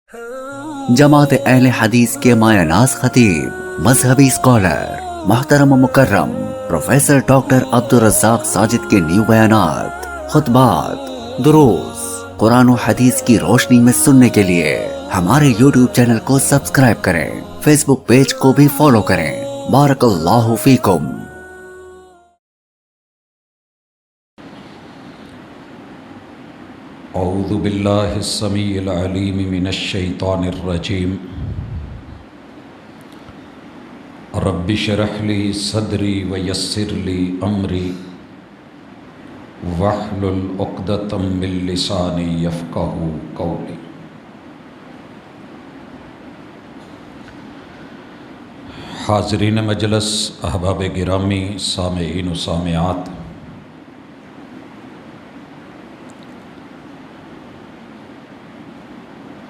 جماعت اہل حدیث کے مایہ ناز خطیب، مذہبی اسکالر، محترم و مکرم پروفیسر ڈاکٹر عبدالرزاق ساجد کے نیو بیانات، خطبات، دروس قرآن و حدیث کی روشنی میں سننے کے لیے ہمارے یوٹیوب چینل کو سبسکرائب کریں، فیس بک پیج کو بھی فالو کریں۔ بارک اللہ فیکم۔ اعوذ باللہ السمیع العلیم من الشیطان الرجیم۔ رب اشرح لی صدری ویسر لی امری واحلل عقدۃ من لسانی یفقہوا قولی۔ حاضرین مجلس، احباب گرامی، سامعین و سامعات،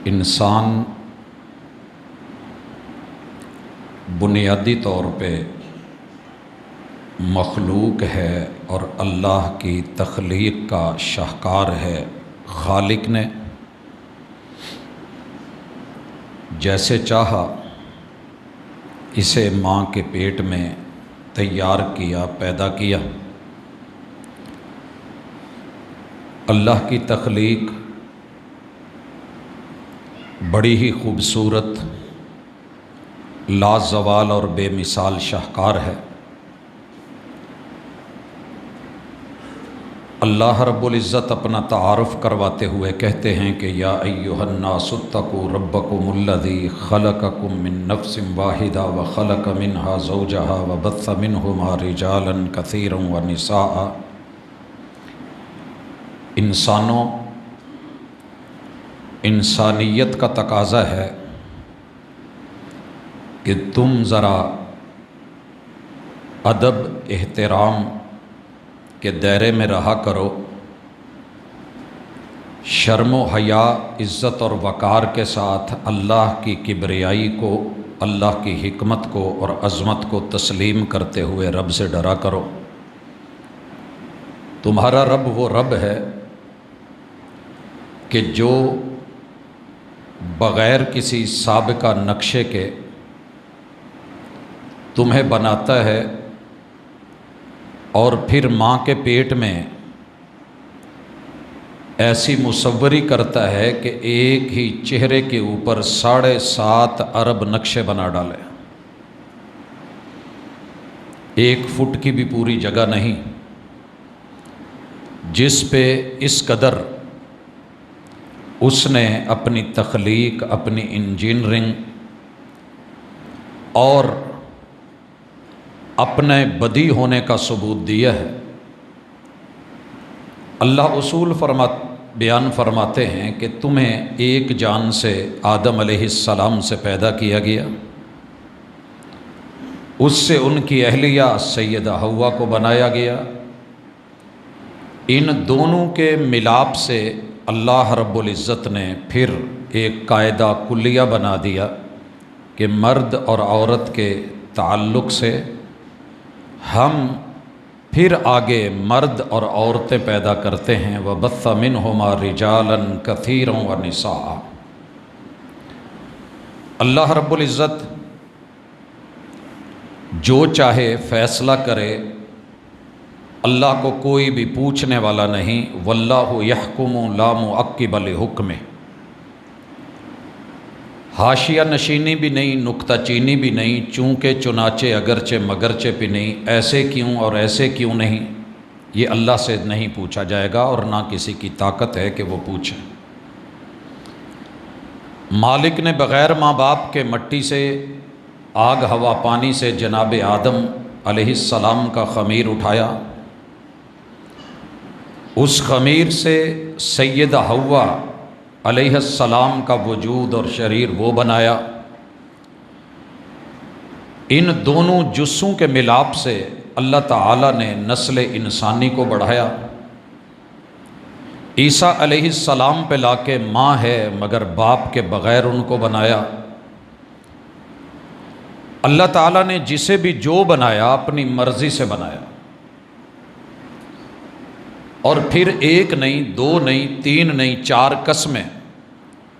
انسان بنیادی طور پہ مخلوق ہے اور اللہ کی تخلیق کا شاہکار ہے۔ خالق نے جیسے چاہا اسے ماں کے پیٹ میں تیار کیا، پیدا کیا۔ اللہ کی تخلیق بڑی ہی خوبصورت، لازوال اور بے مثال شاہکار ہے۔ اللہ رب العزت اپنا تعارف کرواتے ہوئے کہتے ہیں کہ یا ایھا الناس اتقوا ربکم الذی خلقکم من نفس واحدہ وخلق منہا زوجہا وبث منہما رجالا کثیرا ونساء۔ انسانوں، انسانیت کا تقاضا ہے کہ تم ذرا ادب احترام کے دائرے میں رہا کرو، شرم و حیا، عزت اور وقار کے ساتھ اللہ کی کبریائی کو، اللہ کی حکمت کو اور عظمت کو تسلیم کرتے ہوئے رب سے ڈرا کرو۔ تمہارا رب وہ رب ہے کہ جو بغیر کسی سابقہ نقشے کے تمہیں بناتا ہے اور پھر ماں کے پیٹ میں ایسی مصوری کرتا ہے کہ ایک ہی چہرے کے اوپر 7.5 ارب نقشے بنا ڈالے۔ 1 فٹ کی بھی پوری جگہ نہیں جس پہ اس قدر اس نے اپنی تخلیق، اپنی انجینئرنگ اور اپنے بدی ہونے کا ثبوت دیا ہے۔ اللہ اصول بیان فرماتے ہیں کہ تمہیں ایک جان سے، آدم علیہ السلام سے پیدا کیا گیا، اس سے ان کی اہلیہ سیدہ حوا کو بنایا گیا۔ ان دونوں کے ملاپ سے اللہ رب العزت نے پھر ایک قاعدہ کلیہ بنا دیا کہ مرد اور عورت کے تعلق سے ہم پھر آگے مرد اور عورتیں پیدا کرتے ہیں۔ وَبَثَّ مِنْهُمَا رِجَالًا كَثِيرًا وَنِسَاءً۔ اللہ رب العزت جو چاہے فیصلہ کرے، اللہ کو کوئی بھی پوچھنے والا نہیں۔ وَاللَّهُ يَحْكُمُ لَا مُعَقِّبَ لِحُكْمِهِ۔ حاشیہ نشینی بھی نہیں، نکتہ چینی بھی نہیں، چونکہ چنانچہ اگرچہ مگرچہ بھی نہیں، ایسے کیوں اور ایسے کیوں نہیں، یہ اللہ سے نہیں پوچھا جائے گا اور نہ کسی کی طاقت ہے کہ وہ پوچھے۔ مالک نے بغیر ماں باپ کے مٹی سے، آگ ہوا پانی سے جناب آدم علیہ السلام کا خمیر اٹھایا، اس خمیر سے سیدہ حوا علیہ السلام کا وجود اور شریر وہ بنایا۔ ان دونوں جسوں کے ملاپ سے اللہ تعالیٰ نے نسل انسانی کو بڑھایا۔ عیسیٰ علیہ السلام پہ لا کے ماں ہے مگر باپ کے بغیر ان کو بنایا۔ اللہ تعالیٰ نے جسے بھی جو بنایا اپنی مرضی سے بنایا، اور پھر 1 نہیں، 2 نہیں، 3 نہیں، 4 قسمیں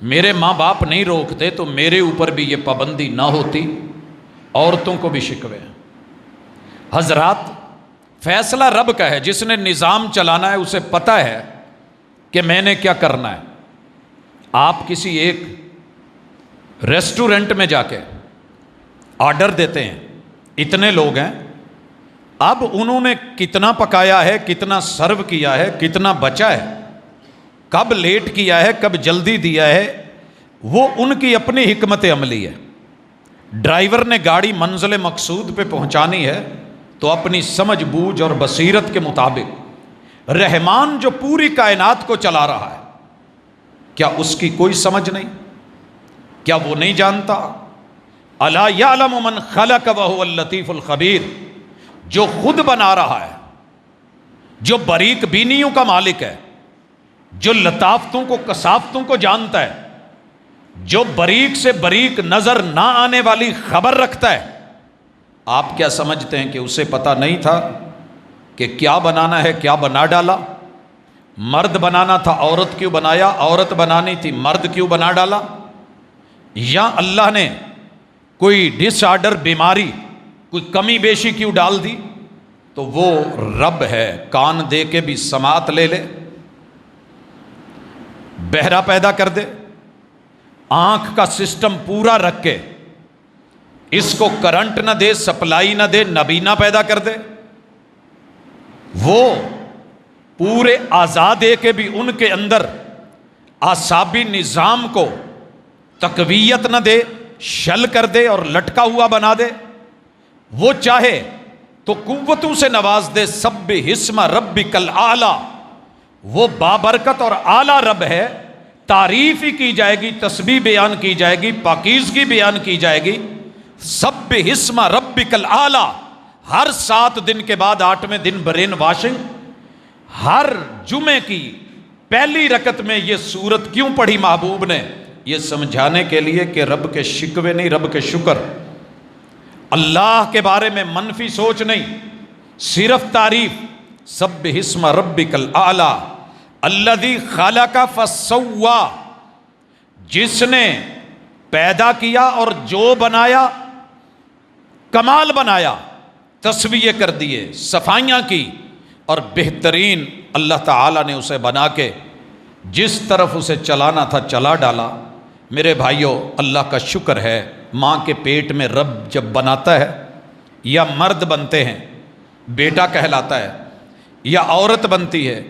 میرے ماں باپ نہیں روکتے تو میرے اوپر بھی یہ پابندی نہ ہوتی، عورتوں کو بھی شکوے ہیں۔ حضرات، فیصلہ رب کا ہے، جس نے نظام چلانا ہے اسے پتہ ہے کہ میں نے کیا کرنا ہے۔ آپ کسی ایک ریسٹورنٹ میں جا کے آرڈر دیتے ہیں، اتنے لوگ ہیں، اب انہوں نے کتنا پکایا ہے، کتنا سرو کیا ہے، کتنا بچا ہے، کب لیٹ کیا ہے، کب جلدی دیا ہے، وہ ان کی اپنی حکمت عملی ہے۔ ڈرائیور نے گاڑی منزل مقصود پہ پہنچانی ہے تو اپنی سمجھ بوجھ اور بصیرت کے مطابق۔ رحمان جو پوری کائنات کو چلا رہا ہے، کیا اس کی کوئی سمجھ نہیں؟ کیا وہ نہیں جانتا؟ الا یعلم من خلق وهو اللطیف الخبیر، جو خود بنا رہا ہے، جو باریک بینیوں کا مالک ہے، جو لطافتوں کو کثافتوں کو جانتا ہے، جو باریک سے باریک نظر نہ آنے والی خبر رکھتا ہے، آپ کیا سمجھتے ہیں کہ اسے پتہ نہیں تھا کہ کیا بنانا ہے، کیا بنا ڈالا؟ مرد بنانا تھا، عورت کیوں بنایا؟ عورت بنانی تھی، مرد کیوں بنا ڈالا؟ یا اللہ نے کوئی ڈس آرڈر، بیماری، کوئی کمی بیشی کیوں ڈال دی؟ تو وہ رب ہے، کان دے کے بھی سماعت لے لے، بہرا پیدا کر دے، آنکھ کا سسٹم پورا رکھ کے اس کو کرنٹ نہ دے، سپلائی نہ دے، نبینا پیدا کر دے، وہ پورے اعضاء دے کے بھی ان کے اندر اعصابی نظام کو تقویت نہ دے، شل کر دے اور لٹکا ہوا بنا دے، وہ چاہے تو قوتوں سے نواز دے۔ سبح اسم ربک الاعلی، وہ بابرکت اور اعلیٰ رب ہے، تعریف ہی کی جائے گی، تسبیح بیان کی جائے گی، پاکیزگی بیان کی جائے گی۔ سبح اسم ربک الاعلی، ہر 7 دن کے بعد 8ویں دن برین واشنگ، ہر جمعے کی پہلی رکعت میں یہ سورت کیوں پڑھی محبوب نے؟ یہ سمجھانے کے لیے کہ رب کے شکوے نہیں، رب کے شکر۔ اللہ کے بارے میں منفی سوچ نہیں، صرف تعریف۔ سبح اسم ربک الاعلی الذی خلق فسوی، جس نے پیدا کیا اور جو بنایا کمال بنایا، تسویہ کر دیے، صفائیاں کی، اور بہترین اللہ تعالیٰ نے اسے بنا کے جس طرف اسے چلانا تھا چلا ڈالا۔ میرے بھائیوں، اللہ کا شکر ہے، ماں کے پیٹ میں رب جب بناتا ہے، یا مرد بنتے ہیں بیٹا کہلاتا ہے، یا عورت بنتی ہے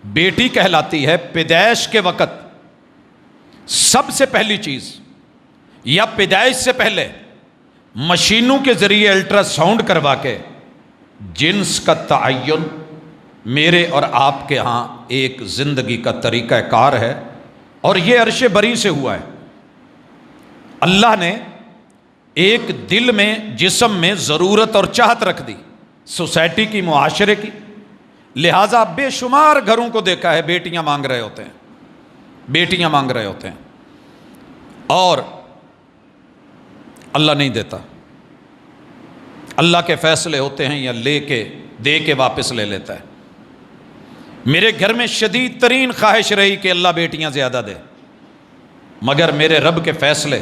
بیٹی کہلاتی ہے، پیدائش کے وقت سب سے پہلی چیز، یا پیدائش سے پہلے مشینوں کے ذریعے الٹرا ساؤنڈ کروا کے جنس کا تعین میرے اور آپ کے ہاں ایک زندگی کا طریقہ کار ہے، اور یہ عرش بری سے ہوا ہے۔ اللہ نے ایک دل میں، جسم میں ضرورت اور چاہت رکھ دی، سوسائٹی کی، معاشرے کی، لہٰذا بے شمار گھروں کو دیکھا ہے بیٹیاں مانگ رہے ہوتے ہیں، بیٹیاں مانگ رہے ہوتے ہیں، اور اللہ نہیں دیتا۔ اللہ کے فیصلے ہوتے ہیں، یا لے کے دے کے واپس لے لیتا ہے۔ میرے گھر میں شدید ترین خواہش رہی کہ اللہ بیٹیاں زیادہ دے، مگر میرے رب کے فیصلے،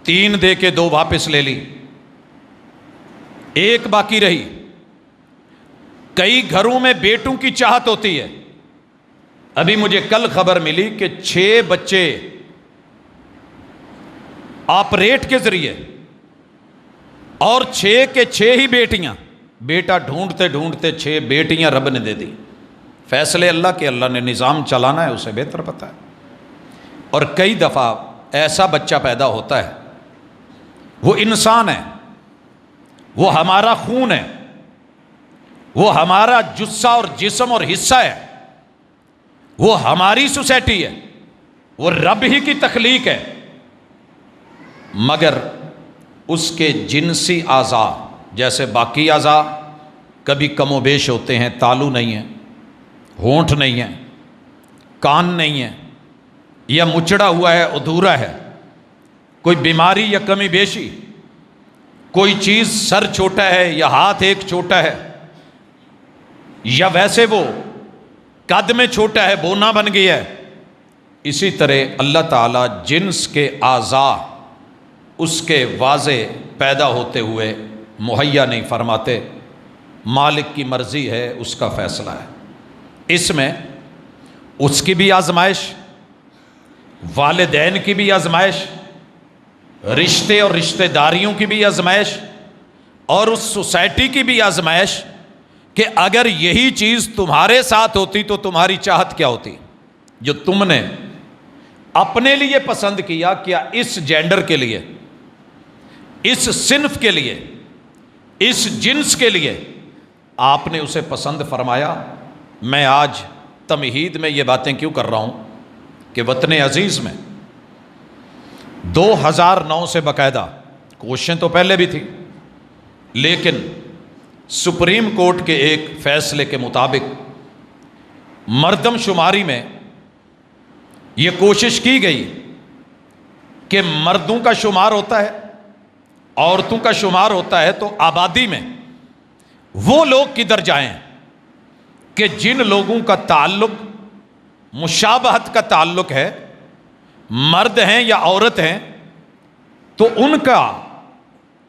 3 دے کے 2 واپس لے لی، 1 باقی رہی۔ کئی گھروں میں بیٹوں کی چاہت ہوتی ہے۔ ابھی مجھے کل خبر ملی کہ 6 بچے آپریٹ کے ذریعے، اور 6 کے 6 ہی بیٹیاں، بیٹا ڈھونڈتے ڈھونڈتے 6 بیٹیاں رب نے دے دی۔ فیصلے اللہ کے، اللہ نے نظام چلانا ہے، اسے بہتر پتہ ہے۔ اور کئی دفعہ ایسا بچہ پیدا ہوتا ہے، وہ انسان ہے، وہ ہمارا خون ہے، وہ ہمارا جثہ اور جسم اور حصہ ہے، وہ ہماری سوسائٹی ہے، وہ رب ہی کی تخلیق ہے، مگر اس کے جنسی اعضاء جیسے باقی اعضاء کبھی کم و بیش ہوتے ہیں، تالو نہیں ہے، ہونٹ نہیں ہے، کان نہیں ہے، یا مچڑا ہوا ہے، ادھورا ہے، کوئی بیماری یا کمی بیشی، کوئی چیز سر چھوٹا ہے یا ہاتھ ایک چھوٹا ہے، یا ویسے وہ قد میں چھوٹا ہے، بونا بن گیا ہے، اسی طرح اللہ تعالیٰ جنس کے اعضاء اس کے واضح پیدا ہوتے ہوئے مہیا نہیں فرماتے، مالک کی مرضی ہے، اس کا فیصلہ ہے۔ اس میں اس کی بھی آزمائش، والدین کی بھی آزمائش، رشتے اور رشتہ داریوں کی بھی آزمائش، اور اس سوسائٹی کی بھی آزمائش کہ اگر یہی چیز تمہارے ساتھ ہوتی تو تمہاری چاہت کیا ہوتی؟ جو تم نے اپنے لیے پسند کیا، کیا اس جینڈر کے لیے، اس صنف کے لیے، اس جنس کے لیے آپ نے اسے پسند فرمایا؟ میں آج تمہید میں یہ باتیں کیوں کر رہا ہوں کہ وطن عزیز میں 2009 سے باقاعدہ کوششیں تو پہلے بھی تھی، لیکن سپریم کورٹ کے ایک فیصلے کے مطابق مردم شماری میں یہ کوشش کی گئی کہ مردوں کا شمار ہوتا ہے، عورتوں کا شمار ہوتا ہے، تو آبادی میں وہ لوگ کدھر جائیں کہ جن لوگوں کا تعلق مشابہت کا تعلق ہے، مرد ہیں یا عورت ہیں، تو ان کا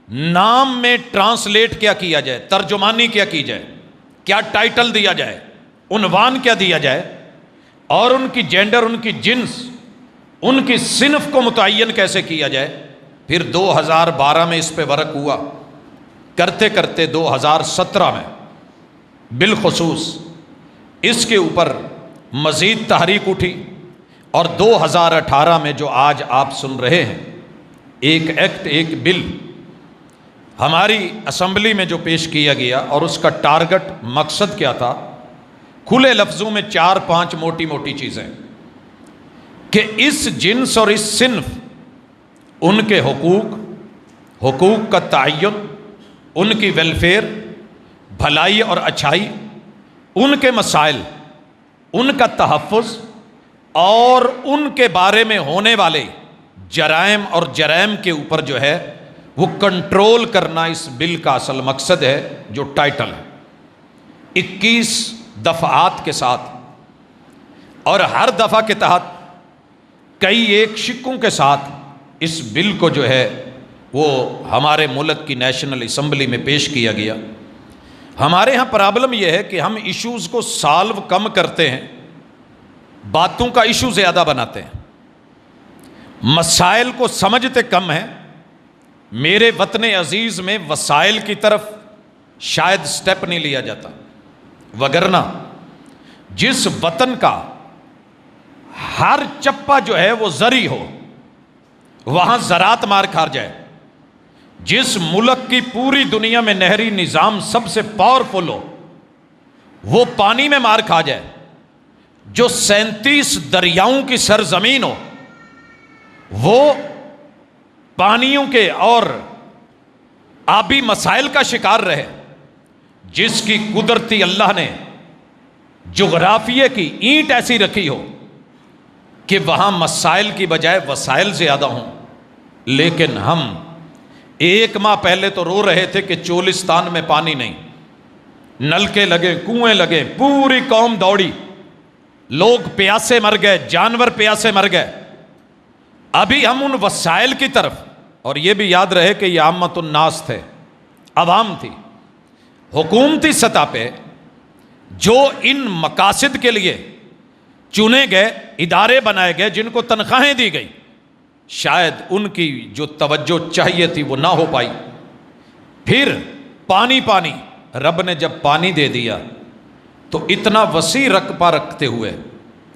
نام میں ٹرانسلیٹ کیا کیا جائے، ترجمانی کیا کی جائے، کیا ٹائٹل دیا جائے، عنوان کیا دیا جائے، اور ان کی جینڈر، ان کی جنس، ان کی صنف کو متعین کیسے کیا جائے۔ پھر 2012 میں اس پہ ورق ہوا، کرتے کرتے 2017 میں بالخصوص اس کے اوپر مزید تحریک اٹھی، اور 2018 میں جو آج آپ سن رہے ہیں، ایک ایکٹ، ایک بل ہماری اسمبلی میں جو پیش کیا گیا، اور اس کا ٹارگٹ مقصد کیا تھا؟ کھلے لفظوں میں 4-5 موٹی موٹی چیزیں کہ اس جنس اور اس صنف، ان کے حقوق کا تعین، ان کی ویلفیئر، بھلائی اور اچھائی، ان کے مسائل، ان کا تحفظ، اور ان کے بارے میں ہونے والے جرائم اور جرائم کے اوپر جو ہے وہ کنٹرول کرنا اس بل کا اصل مقصد ہے، جو ٹائٹل ہے 21 دفعات کے ساتھ، اور ہر دفعہ کے تحت کئی ایک شقوں کے ساتھ اس بل کو جو ہے وہ ہمارے ملک کی نیشنل اسمبلی میں پیش کیا گیا۔ ہمارے ہاں پرابلم یہ ہے کہ ہم ایشوز کو سالو کم کرتے ہیں، باتوں کا ایشو زیادہ بناتے ہیں، مسائل کو سمجھتے کم ہیں۔ میرے وطن عزیز میں وسائل کی طرف شاید سٹیپ نہیں لیا جاتا، وگرنہ جس وطن کا ہر چپا جو ہے وہ زرعی ہو، وہاں زراعت مار کھا جائے، جس ملک کی پوری دنیا میں نہری نظام سب سے پاورفل ہو، وہ پانی میں مار کھا جائے، جو 37 دریاؤں کی سرزمین ہو، وہ پانیوں کے اور آبی مسائل کا شکار رہے، جس کی قدرتی اللہ نے جغرافیے کی اینٹ ایسی رکھی ہو کہ وہاں مسائل کی بجائے وسائل زیادہ ہوں، لیکن ہم 1 ماہ پہلے تو رو رہے تھے کہ چولستان میں پانی نہیں، نلکے لگے، کنویں لگے، پوری قوم دوڑی، لوگ پیاسے مر گئے، جانور پیاسے مر گئے۔ ابھی ہم ان وسائل کی طرف، اور یہ بھی یاد رہے کہ یہ عامت الناس تھے، عوام تھی، حکومتی سطح پہ جو ان مقاصد کے لیے چنے گئے، ادارے بنائے گئے، جن کو تنخواہیں دی گئی، شاید ان کی جو توجہ چاہیے تھی وہ نہ ہو پائی۔ پھر پانی رب نے جب پانی دے دیا تو اتنا وسیع رقبہ رکھتے ہوئے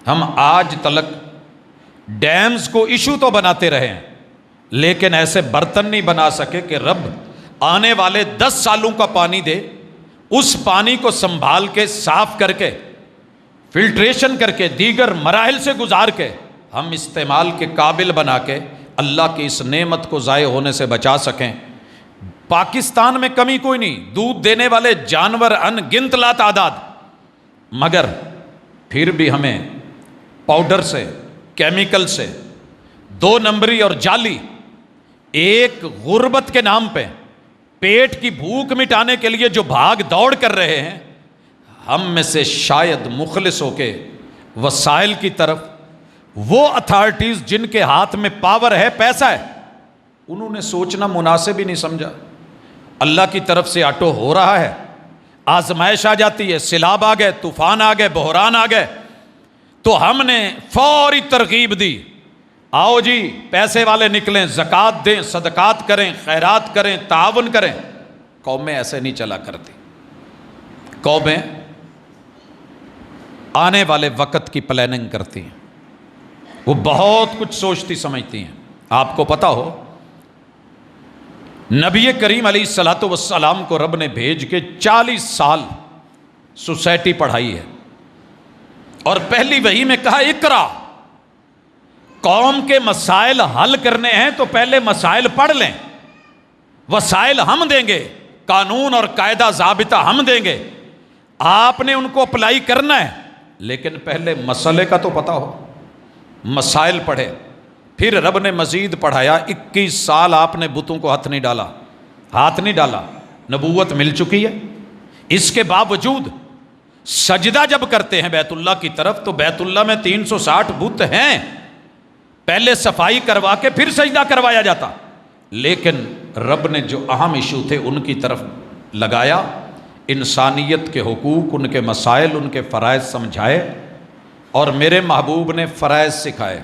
ہم آج تلک ڈیمز کو ایشو تو بناتے رہے ہیں، لیکن ایسے برتن نہیں بنا سکے کہ رب آنے والے 10 سالوں کا پانی دے، اس پانی کو سنبھال کے، صاف کر کے، فلٹریشن کر کے، دیگر مراحل سے گزار کے ہم استعمال کے قابل بنا کے اللہ کی اس نعمت کو ضائع ہونے سے بچا سکیں۔ پاکستان میں کمی کوئی نہیں، دودھ دینے والے جانور ان گنت لا تعداد، مگر پھر بھی ہمیں پاؤڈر سے، کیمیکل سے، 2 نمبری اور جعلی، ایک غربت کے نام پہ پیٹ کی بھوک مٹانے کے لیے جو بھاگ دوڑ کر رہے ہیں، ہم میں سے شاید مخلص ہو کے وسائل کی طرف، وہ اتھارٹیز جن کے ہاتھ میں پاور ہے، پیسہ ہے، انہوں نے سوچنا مناسب ہی نہیں سمجھا اللہ کی طرف سے آٹو ہو رہا ہے، آزمائش آ جاتی ہے، سیلاب آ گئے، طوفان آ گئے، بحران آ گئے، تو ہم نے فوری ترغیب دی، آؤ جی پیسے والے نکلیں، زکوٰۃ دیں، صدقات کریں، خیرات کریں، تعاون کریں۔ قومیں ایسے نہیں چلا کرتی، قومیں آنے والے وقت کی پلاننگ کرتی ہیں، وہ بہت کچھ سوچتی سمجھتی ہیں۔ آپ کو پتہ ہو نبی کریم علیہ الصلوۃ والسلام کو رب نے بھیج کے 40 سال سوسائٹی پڑھائی ہے، اور پہلی وحی میں کہا اقرا، قوم کے مسائل حل کرنے ہیں تو پہلے مسائل پڑھ لیں، وسائل ہم دیں گے، قانون اور قاعدہ ضابطہ ہم دیں گے، آپ نے ان کو اپلائی کرنا ہے، لیکن پہلے مسئلے کا تو پتہ ہو، مسائل پڑھے۔ پھر رب نے مزید پڑھایا، 21 سال آپ نے بتوں کو ہاتھ نہیں ڈالا، نبوت مل چکی ہے، اس کے باوجود سجدہ جب کرتے ہیں بیت اللہ کی طرف تو بیت اللہ میں 360 بت ہیں، پہلے صفائی کروا کے پھر سجدہ کروایا جاتا، لیکن رب نے جو اہم ایشو تھے ان کی طرف لگایا، انسانیت کے حقوق، ان کے مسائل، ان کے فرائض سمجھائے، اور میرے محبوب نے فرائض سکھائے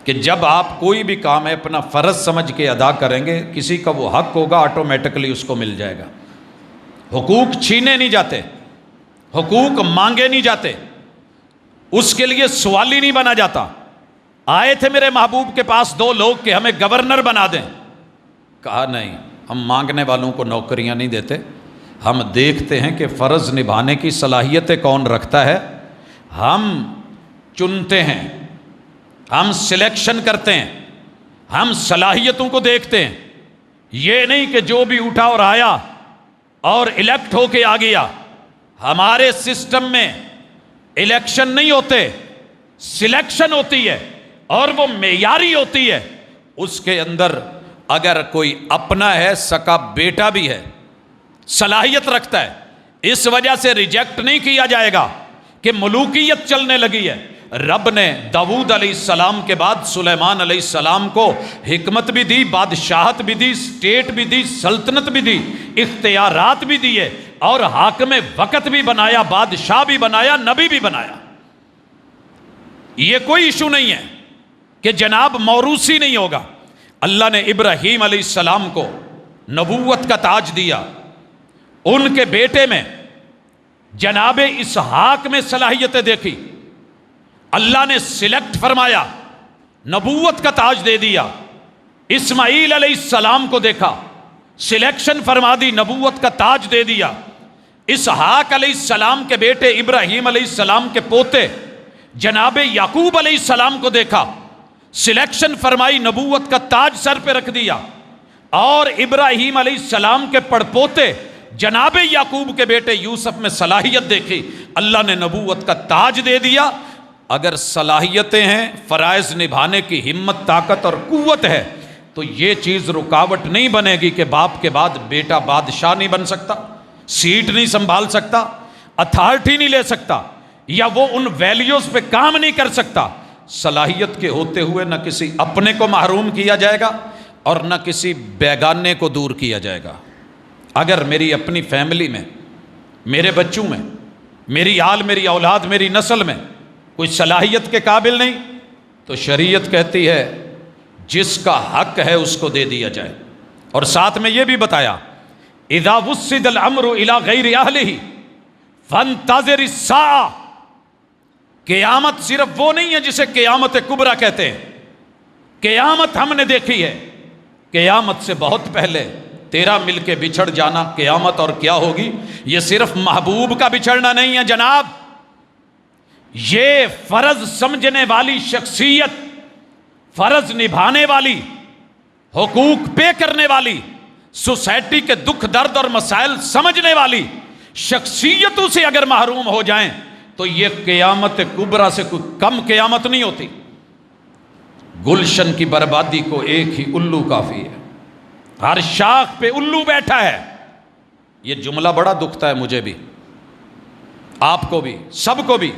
کہ جب آپ کوئی بھی کام ہے اپنا فرض سمجھ کے ادا کریں گے، کسی کا وہ حق ہوگا آٹومیٹکلی اس کو مل جائے گا۔ حقوق چھینے نہیں جاتے، حقوق مانگے نہیں جاتے، اس کے لیے سوالی نہیں بنا جاتا۔ آئے تھے میرے محبوب کے پاس 2 لوگ کہ ہمیں گورنر بنا دیں، کہا نہیں، ہم مانگنے والوں کو نوکریاں نہیں دیتے، ہم دیکھتے ہیں کہ فرض نبھانے کی صلاحیتیں کون رکھتا ہے، ہم چنتے ہیں، ہم سلیکشن کرتے ہیں، ہم صلاحیتوں کو دیکھتے ہیں، یہ نہیں کہ جو بھی اٹھا اور آیا اور الیکٹ ہو کے آ گیا۔ ہمارے سسٹم میں الیکشن نہیں ہوتے، سلیکشن ہوتی ہے، اور وہ معیاری ہوتی ہے، اس کے اندر اگر کوئی اپنا ہے، سکا بیٹا بھی ہے، صلاحیت رکھتا ہے، اس وجہ سے ریجیکٹ نہیں کیا جائے گا کہ ملوکیت چلنے لگی ہے۔ رب نے داؤد علیہ السلام کے بعد سلیمان علیہ السلام کو حکمت بھی دی، بادشاہت بھی دی، اسٹیٹ بھی دی، سلطنت بھی دی، اختیارات بھی دیے، اور حاکم وقت بھی بنایا، بادشاہ بھی بنایا، نبی بھی بنایا۔ یہ کوئی ایشو نہیں ہے کہ جناب موروثی نہیں ہوگا۔ اللہ نے ابراہیم علیہ السلام کو نبوت کا تاج دیا، ان کے بیٹے میں جناب اسحاق میں صلاحیتیں دیکھی، اللہ نے سلیکٹ فرمایا، نبوت کا تاج دے دیا۔ اسماعیل علیہ السلام کو دیکھا، سلیکشن فرما دی، نبوت کا تاج دے دیا۔ اسحاق علیہ السلام کے بیٹے ابراہیم علیہ السلام کے پوتے جناب یعقوب علیہ السلام کو دیکھا، سلیکشن فرمائی، نبوت کا تاج سر پہ رکھ دیا۔ اور ابراہیم علیہ السلام کے پڑپوتے جناب یعقوب کے بیٹے یوسف میں صلاحیت دیکھی، اللہ نے نبوت کا تاج دے دیا۔ اگر صلاحیتیں ہیں، فرائض نبھانے کی ہمت، طاقت اور قوت ہے، تو یہ چیز رکاوٹ نہیں بنے گی کہ باپ کے بعد بیٹا بادشاہ نہیں بن سکتا، سیٹ نہیں سنبھال سکتا، اتھارٹی نہیں لے سکتا، یا وہ ان ویلیوز پہ کام نہیں کر سکتا۔ صلاحیت کے ہوتے ہوئے نہ کسی اپنے کو محروم کیا جائے گا اور نہ کسی بیگانے کو دور کیا جائے گا۔ اگر میری اپنی فیملی میں، میرے بچوں میں، میری آل، میری اولاد، میری نسل میں کوئی صلاحیت کے قابل نہیں، تو شریعت کہتی ہے جس کا حق ہے اس کو دے دیا جائے، اور ساتھ میں یہ بھی بتایا اذا وسد الامر الى غیر اہلہ فانتظر الساعہ۔ قیامت صرف وہ نہیں ہے جسے قیامت کبریٰ کہتے ہیں، قیامت ہم نے دیکھی ہے، قیامت سے بہت پہلے تیرا مل کے بچھڑ جانا قیامت اور کیا ہوگی، یہ صرف محبوب کا بچھڑنا نہیں ہے جناب، یہ فرض سمجھنے والی شخصیت، فرض نبھانے والی، حقوق پے کرنے والی، سوسائٹی کے دکھ درد اور مسائل سمجھنے والی شخصیتوں سے اگر محروم ہو جائیں تو یہ قیامت کبریٰ سے کوئی کم قیامت نہیں ہوتی۔ گلشن کی بربادی کو ایک ہی الو کافی ہے، ہر شاخ پہ الو بیٹھا ہے۔ یہ جملہ بڑا دکھتا ہے مجھے بھی، آپ کو بھی، سب کو بھی۔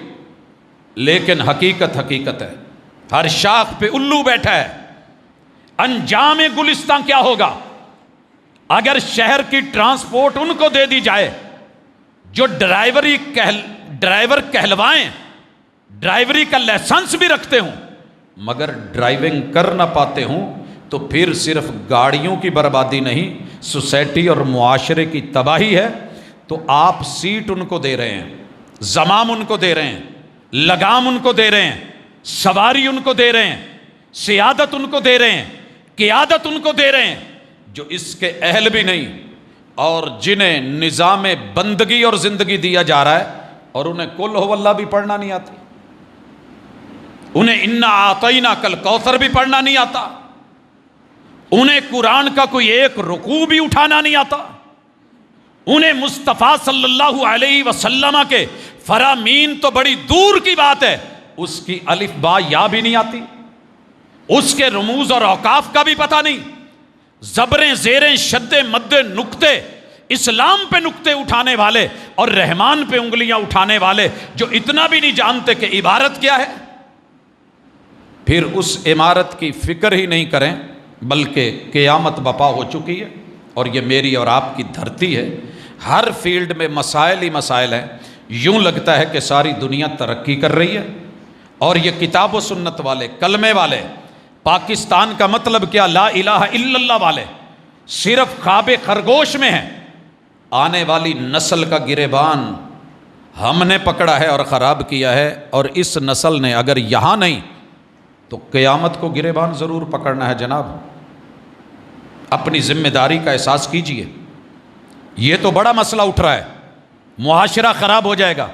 لیکن حقیقت حقیقت ہے، ہر شاخ پہ الو بیٹھا ہے۔ انجام گلستان کیا ہوگا؟ اگر شہر کی ٹرانسپورٹ ان کو دے دی جائے جو ڈرائیور کہلوائیں، ڈرائیوری کا لائسنس بھی رکھتے ہوں مگر ڈرائیونگ کر نہ پاتے ہوں، تو پھر صرف گاڑیوں کی بربادی نہیں، سوسائٹی اور معاشرے کی تباہی ہے۔ تو آپ سیٹ ان کو دے رہے ہیں، زمام ان کو دے رہے ہیں، لگام ان کو دے رہے ہیں، سواری ان کو دے رہے ہیں، سیادت ان کو دے رہے ہیں، قیادت ان کو دے رہے ہیں جو اس کے اہل بھی نہیں، اور جنہیں نظام بندگی اور زندگی دیا جا رہا ہے اور انہیں قل ہو اللہ بھی پڑھنا نہیں آتی، انہیں انا اعطینا کل کوثر بھی پڑھنا نہیں آتا، انہیں قرآن کا کوئی ایک رکوع بھی اٹھانا نہیں آتا، انہیں مصطفیٰ صلی اللہ علیہ وسلم کے فرامین تو بڑی دور کی بات ہے، اس کی الف با یا بھی نہیں آتی، اس کے رموز اور اوقاف کا بھی پتہ نہیں، زبریں زیریں شدیں مدیں نقطے، اسلام پہ نقطے اٹھانے والے اور رحمان پہ انگلیاں اٹھانے والے جو اتنا بھی نہیں جانتے کہ عبارت کیا ہے، پھر اس عمارت کی فکر ہی نہیں کریں، بلکہ قیامت بپا ہو چکی ہے اور یہ میری اور آپ کی دھرتی ہے، ہر فیلڈ میں مسائل ہی مسائل ہیں، یوں لگتا ہے کہ ساری دنیا ترقی کر رہی ہے، اور یہ کتاب و سنت والے، کلمے والے، پاکستان کا مطلب کیا لا الہ الا اللہ والے صرف خواب خرگوش میں ہیں۔ آنے والی نسل کا گریبان ہم نے پکڑا ہے اور خراب کیا ہے، اور اس نسل نے اگر یہاں نہیں تو قیامت کو گریبان ضرور پکڑنا ہے۔ جناب اپنی ذمہ داری کا احساس کیجئے، یہ تو بڑا مسئلہ اٹھ رہا ہے، معاشرہ خراب ہو جائے گا،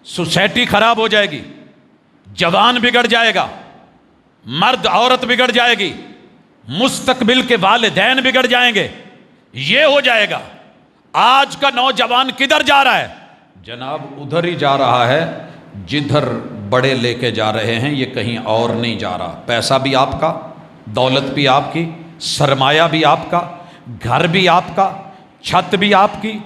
سوسائٹی خراب ہو جائے گی، جوان بگڑ جائے گا، مرد عورت بگڑ جائے گی، مستقبل کے والدین بگڑ جائیں گے، یہ ہو جائے گا۔ آج کا نوجوان کدھر جا رہا ہے؟ جناب ادھر ہی جا رہا ہے جدھر بڑے لے کے جا رہے ہیں، یہ کہیں اور نہیں جا رہا۔ پیسہ بھی آپ کا، دولت بھی آپ کی، سرمایہ بھی آپ کا، گھر بھی آپ کا، چھت بھی آپ کی،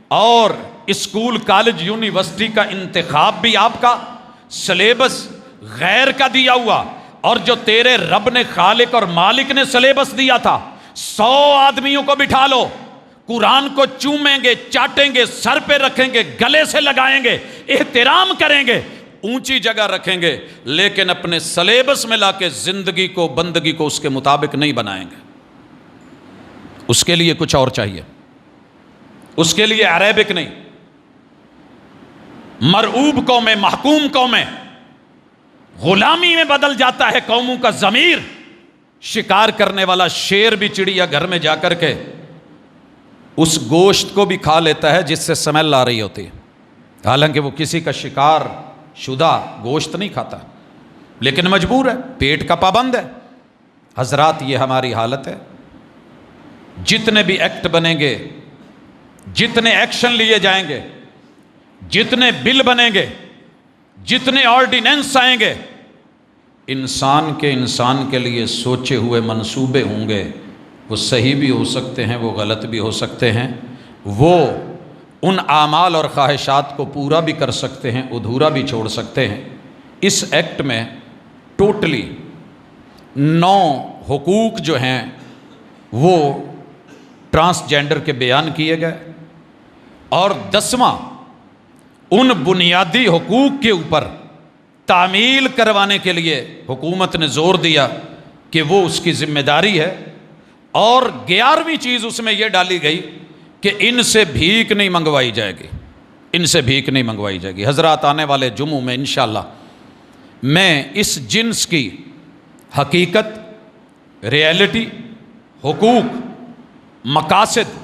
اور اسکول کالج یونیورسٹی کا انتخاب بھی آپ کا، سلیبس غیر کا دیا ہوا، اور جو تیرے رب نے خالق اور مالک نے سلیبس دیا تھا، 100 آدمیوں کو بٹھا لو، قرآن کو چومیں گے، چاٹیں گے، سر پہ رکھیں گے، گلے سے لگائیں گے، احترام کریں گے، اونچی جگہ رکھیں گے، لیکن اپنے سلیبس میں لا کے زندگی کو بندگی کو اس کے مطابق نہیں بنائیں گے۔ اس کے لیے کچھ اور چاہیے، اس کے لیے عربک نہیں۔ مرعوب قومیں، محکوم قومیں، غلامی میں بدل جاتا ہے قوموں کا ضمیر۔ شکار کرنے والا شیر بھی چڑیا گھر میں جا کر کے اس گوشت کو بھی کھا لیتا ہے جس سے سمیل آ رہی ہوتی ہے، حالانکہ وہ کسی کا شکار شدہ گوشت نہیں کھاتا، لیکن مجبور ہے، پیٹ کا پابند ہے۔ حضرات یہ ہماری حالت ہے۔ جتنے بھی ایکٹ بنیں گے، جتنے ایکشن لیے جائیں گے، جتنے بل بنیں گے، جتنے آرڈیننس آئیں گے، انسان کے لیے سوچے ہوئے منصوبے ہوں گے، وہ صحیح بھی ہو سکتے ہیں، وہ غلط بھی ہو سکتے ہیں، وہ ان اعمال اور خواہشات کو پورا بھی کر سکتے ہیں، ادھورا بھی چھوڑ سکتے ہیں۔ اس ایکٹ میں ٹوٹلی 9 حقوق جو ہیں وہ ٹرانسجینڈر کے بیان کیے گئے، اور 10واں ان بنیادی حقوق کے اوپر تعمیل کروانے کے لیے حکومت نے زور دیا کہ وہ اس کی ذمہ داری ہے، اور 11ویں چیز اس میں یہ ڈالی گئی کہ ان سے بھیک نہیں منگوائی جائے گی، ان سے بھیک نہیں منگوائی جائے گی۔ حضرات آنے والے جمعوں میں انشاءاللہ میں اس جنس کی حقیقت، ریئلٹی، حقوق، مقاصد،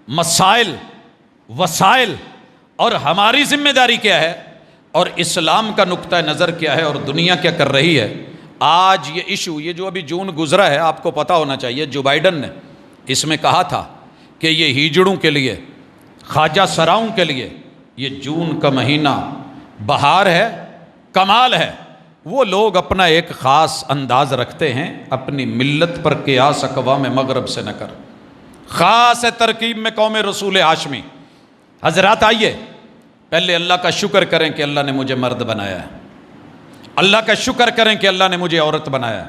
مسائل، وسائل اور ہماری ذمہ داری کیا ہے، اور اسلام کا نقطہ نظر کیا ہے، اور دنیا کیا کر رہی ہے۔ آج یہ ایشو، یہ جو ابھی جون گزرا ہے، آپ کو پتہ ہونا چاہیے، جو بائیڈن نے اس میں کہا تھا کہ یہ ہیجڑوں کے لیے، خواجہ سراؤں کے لیے یہ جون کا مہینہ بہار ہے، کمال ہے۔ وہ لوگ اپنا ایک خاص انداز رکھتے ہیں، اپنی ملت پر قیاس اقوام مغرب سے نہ کر، خاص ہے ترکیب میں قوم رسول ہاشمی۔ حضرات آئیے پہلے اللہ کا شکر کریں کہ اللہ نے مجھے مرد بنایا ہے۔ اللہ کا شکر کریں کہ اللہ نے مجھے عورت بنایا،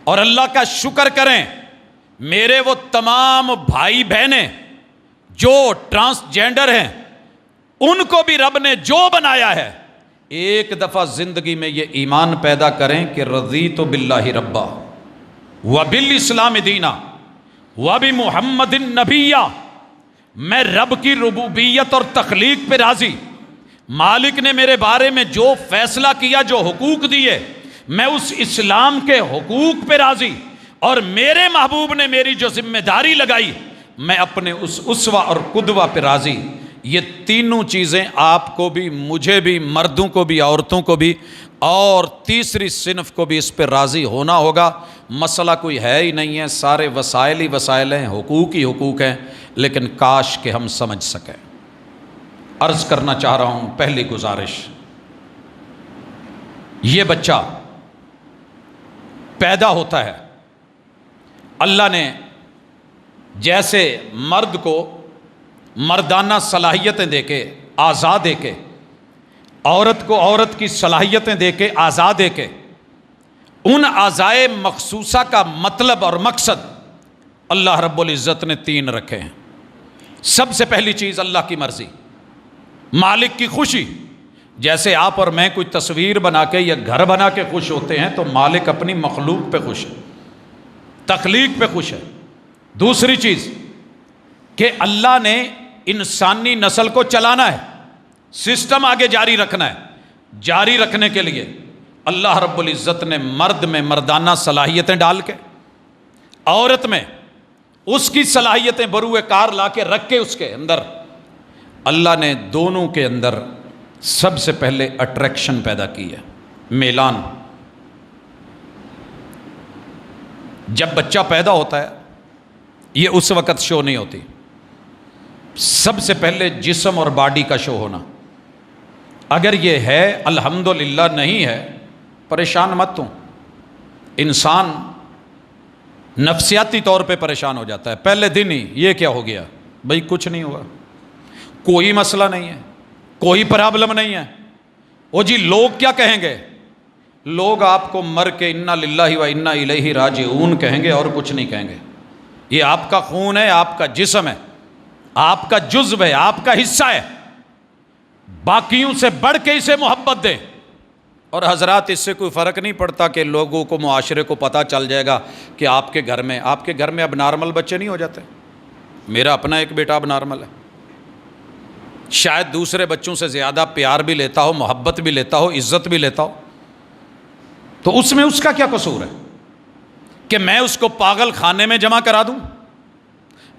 اور اللہ کا شکر کریں میرے وہ تمام بھائی بہنیں جو ٹرانسجینڈر ہیں، ان کو بھی رب نے جو بنایا ہے، ایک دفعہ زندگی میں یہ ایمان پیدا کریں کہ رضیت باللہ ربا وبالاسلام دینا وبمحمد نبیہ، میں رب کی ربوبیت اور تخلیق پہ راضی، مالک نے میرے بارے میں جو فیصلہ کیا، جو حقوق دیے، میں اس اسلام کے حقوق پہ راضی، اور میرے محبوب نے میری جو ذمہ داری لگائی، میں اپنے اس اسوہ اور قدوہ پہ راضی۔ یہ تینوں چیزیں آپ کو بھی، مجھے بھی، مردوں کو بھی، عورتوں کو بھی، اور تیسری صنف کو بھی اس پہ راضی ہونا ہوگا۔ مسئلہ کوئی ہے ہی نہیں ہے، سارے وسائل ہی وسائل ہیں، حقوق ہی حقوق ہیں، لیکن کاش کہ ہم سمجھ سکیں۔ عرض کرنا چاہ رہا ہوں، پہلی گزارش، یہ بچہ پیدا ہوتا ہے، اللہ نے جیسے مرد کو مردانہ صلاحیتیں دے کے، آزاد دے کے، عورت کو عورت کی صلاحیتیں دے کے، آزاد دے کے، ان اعضائے مخصوصہ کا مطلب اور مقصد اللہ رب العزت نے 3 رکھے ہیں۔ سب سے پہلی چیز اللہ کی مرضی، مالک کی خوشی۔ جیسے آپ اور میں کوئی تصویر بنا کے یا گھر بنا کے خوش ہوتے ہیں، تو مالک اپنی مخلوق پہ خوش ہے، تخلیق پہ خوش ہے۔ دوسری چیز کہ اللہ نے انسانی نسل کو چلانا ہے، سسٹم آگے جاری رکھنا ہے، جاری رکھنے کے لیے اللہ رب العزت نے مرد میں مردانہ صلاحیتیں ڈال کے، عورت میں اس کی صلاحیتیں بروئے کار لا کے رکھ کے، اس کے اندر اللہ نے دونوں کے اندر سب سے پہلے اٹریکشن پیدا کی ہے، میلان۔ جب بچہ پیدا ہوتا ہے، یہ اس وقت شو نہیں ہوتی، سب سے پہلے جسم اور باڈی کا شو ہونا۔ اگر یہ ہے الحمدللہ، نہیں ہے پریشان مت ہوں۔ انسان نفسیاتی طور پہ پریشان ہو جاتا ہے پہلے دن ہی، یہ کیا ہو گیا؟ بھئی کچھ نہیں ہوا، کوئی مسئلہ نہیں ہے، کوئی پرابلم نہیں ہے۔ وہ جی لوگ کیا کہیں گے؟ لوگ آپ کو مر کے انا للہ و انا الیہ راجعون کہیں گے، اور کچھ نہیں کہیں گے۔ یہ آپ کا خون ہے، آپ کا جسم ہے، آپ کا جزو ہے، آپ کا حصہ ہے، باقیوں سے بڑھ کے اسے محبت دیں۔ اور حضرات، اس سے کوئی فرق نہیں پڑتا کہ لوگوں کو، معاشرے کو پتہ چل جائے گا کہ آپ کے گھر میں اب نارمل بچے نہیں ہو جاتے۔ میرا اپنا ایک بیٹا اب نارمل ہے، شاید دوسرے بچوں سے زیادہ پیار بھی لیتا ہو، محبت بھی لیتا ہو، عزت بھی لیتا ہو، تو اس میں اس کا کیا قصور ہے کہ میں اس کو پاگل خانے میں جمع کرا دوں؟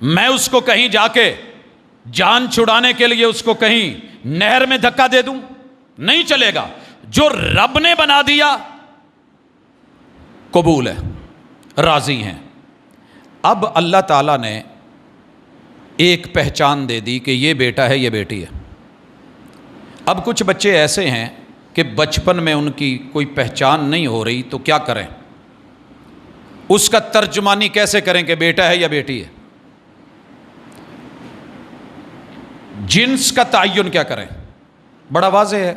میں اس کو کہیں جا کے جان چھڑانے کے لیے اس کو کہیں نہر میں دھکا دے دوں؟ نہیں چلے گا۔ جو رب نے بنا دیا قبول ہے، راضی ہیں۔ اب اللہ تعالیٰ نے ایک پہچان دے دی کہ یہ بیٹا ہے، یہ بیٹی ہے۔ اب کچھ بچے ایسے ہیں کہ بچپن میں ان کی کوئی پہچان نہیں ہو رہی، تو کیا کریں؟ اس کا ترجمانی کیسے کریں کہ بیٹا ہے یا بیٹی ہے؟ جنس کا تعین کیا کریں؟ بڑا واضح ہے،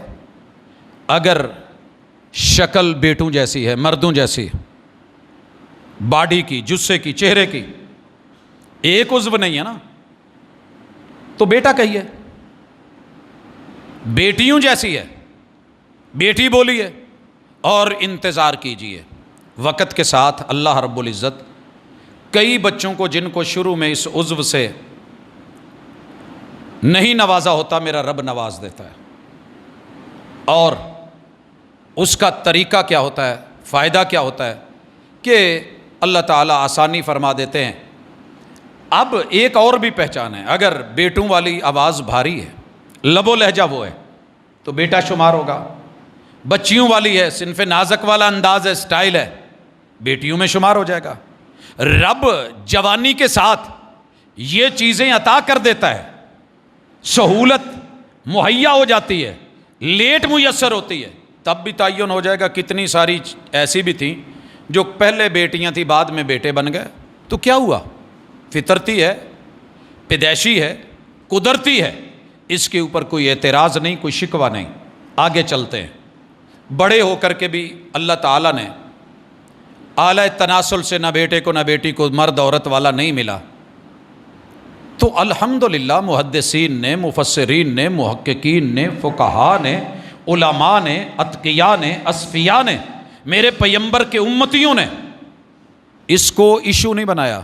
اگر شکل بیٹوں جیسی ہے، مردوں جیسی ہے، باڈی کی، جسے کی، چہرے کی، ایک عضو نہیں ہے نا، تو بیٹا کہیے۔ بیٹیوں جیسی ہے، بیٹی بولیے، اور انتظار کیجئے۔ وقت کے ساتھ اللہ رب العزت کئی بچوں کو، جن کو شروع میں اس عضو سے نہیں نوازا ہوتا، میرا رب نواز دیتا ہے۔ اور اس کا طریقہ کیا ہوتا ہے، فائدہ کیا ہوتا ہے کہ اللہ تعالیٰ آسانی فرما دیتے ہیں۔ اب ایک اور بھی پہچان ہے، اگر بیٹوں والی آواز بھاری ہے، لب و لہجہ وہ ہے، تو بیٹا شمار ہوگا۔ بچیوں والی ہے، صنف نازک والا انداز ہے، سٹائل ہے، بیٹیوں میں شمار ہو جائے گا۔ رب جوانی کے ساتھ یہ چیزیں عطا کر دیتا ہے، سہولت مہیا ہو جاتی ہے، لیٹ میسر ہوتی ہے، تب بھی تعین ہو جائے گا۔ کتنی ساری ایسی بھی تھیں جو پہلے بیٹیاں تھیں، بعد میں بیٹے بن گئے، تو کیا ہوا؟ فطرتی ہے، پیدائشی ہے، قدرتی ہے، اس کے اوپر کوئی اعتراض نہیں، کوئی شکوہ نہیں۔ آگے چلتے ہیں۔ بڑے ہو کر کے بھی اللہ تعالیٰ نے اعلی تناسل سے نہ بیٹے کو نہ بیٹی کو مرد عورت والا نہیں ملا، تو الحمدللہ محدثین نے، مفسرین نے، محققین نے، فقہاء نے، علماء نے، اتقیاء نے، اصفیاء نے، میرے پیغمبر کے امتیوں نے اس کو ایشو نہیں بنایا،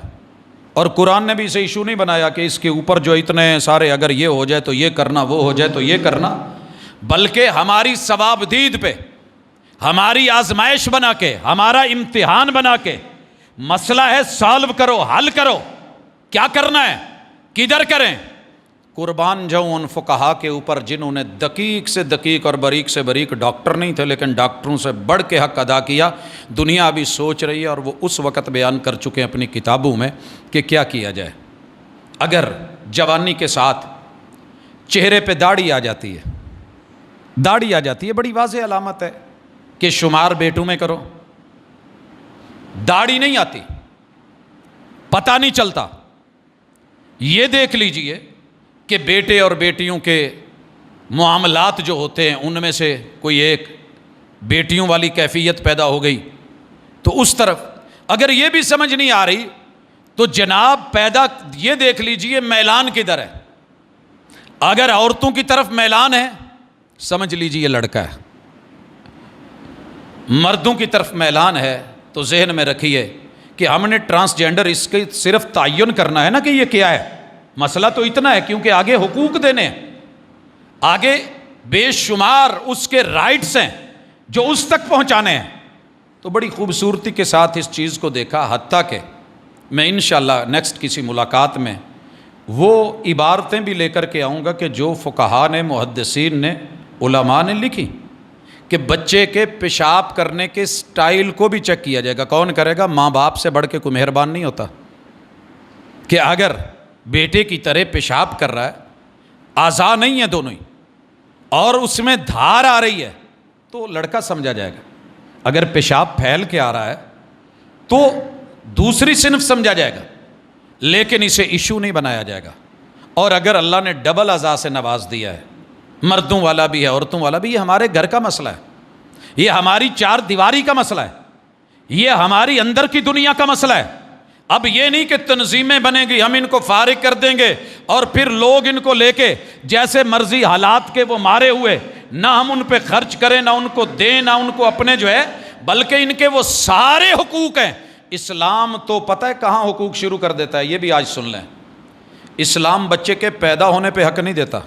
اور قرآن نے بھی اسے ایشو نہیں بنایا کہ اس کے اوپر جو اتنے سارے اگر یہ ہو جائے تو یہ کرنا، وہ ہو جائے تو یہ کرنا، بلکہ ہماری ثواب دید پہ، ہماری آزمائش بنا کے، ہمارا امتحان بنا کے، مسئلہ ہے سالو کرو، حل کرو، کیا کرنا ہے، کدھر کریں۔ قربان جاؤں ان فقہا کے اوپر جنہوں نے دقیق سے دقیق اور باریک سے باریک، ڈاکٹر نہیں تھے لیکن ڈاکٹروں سے بڑھ کے حق ادا کیا۔ دنیا ابھی سوچ رہی ہے اور وہ اس وقت بیان کر چکے ہیں اپنی کتابوں میں کہ کیا کیا جائے۔ اگر جوانی کے ساتھ چہرے پہ داڑھی آ جاتی ہے، داڑھی آ جاتی ہے، بڑی واضح علامت ہے کہ شمار بیٹوں میں کرو۔ داڑھی نہیں آتی، پتہ نہیں چلتا، یہ دیکھ لیجئے کہ بیٹے اور بیٹیوں کے معاملات جو ہوتے ہیں ان میں سے کوئی ایک بیٹیوں والی کیفیت پیدا ہو گئی تو اس طرف اگر یہ بھی سمجھ نہیں آ رہی تو جناب پیدا یہ دیکھ لیجئے میلان کدھر ہے۔ اگر عورتوں کی طرف میلان ہے سمجھ لیجئے یہ لڑکا ہے، مردوں کی طرف میلان ہے تو ذہن میں رکھیے کہ ہم نے ٹرانسجینڈر اس کے صرف تعین کرنا ہے نا کہ یہ کیا ہے، مسئلہ تو اتنا ہے کیونکہ آگے حقوق دینے ہیں، آگے بے شمار اس کے رائٹس ہیں جو اس تک پہنچانے ہیں۔ تو بڑی خوبصورتی کے ساتھ اس چیز کو دیکھا، حتیٰ کہ میں انشاءاللہ نیکسٹ کسی ملاقات میں وہ عبارتیں بھی لے کر کے آؤں گا کہ جو فقہا نے، محدثین نے، علماء نے لکھی کہ بچے کے پیشاب کرنے کے سٹائل کو بھی چیک کیا جائے گا۔ کون کرے گا؟ ماں باپ سے بڑھ کے کوئی مہربان نہیں ہوتا، کہ اگر بیٹے کی طرح پیشاب کر رہا ہے، اعضاء نہیں ہے دونوں ہی، اور اس میں دھار آ رہی ہے تو لڑکا سمجھا جائے گا۔ اگر پیشاب پھیل کے آ رہا ہے تو دوسری صنف سمجھا جائے گا، لیکن اسے ایشو نہیں بنایا جائے گا۔ اور اگر اللہ نے ڈبل اعضاء سے نواز دیا ہے، مردوں والا بھی ہے عورتوں والا بھی، یہ ہمارے گھر کا مسئلہ ہے، یہ ہماری چار دیواری کا مسئلہ ہے، یہ ہماری اندر کی دنیا کا مسئلہ ہے۔ اب یہ نہیں کہ تنظیمیں بنے گی، ہم ان کو فارغ کر دیں گے اور پھر لوگ ان کو لے کے جیسے مرضی حالات کے وہ مارے ہوئے، نہ ہم ان پہ خرچ کریں، نہ ان کو دیں، نہ ان کو اپنے جو ہے، بلکہ ان کے وہ سارے حقوق ہیں۔ اسلام تو پتہ ہے کہاں حقوق شروع کر دیتا ہے، یہ بھی آج سن لیں۔ اسلام بچے کے پیدا ہونے پہ حق نہیں دیتا،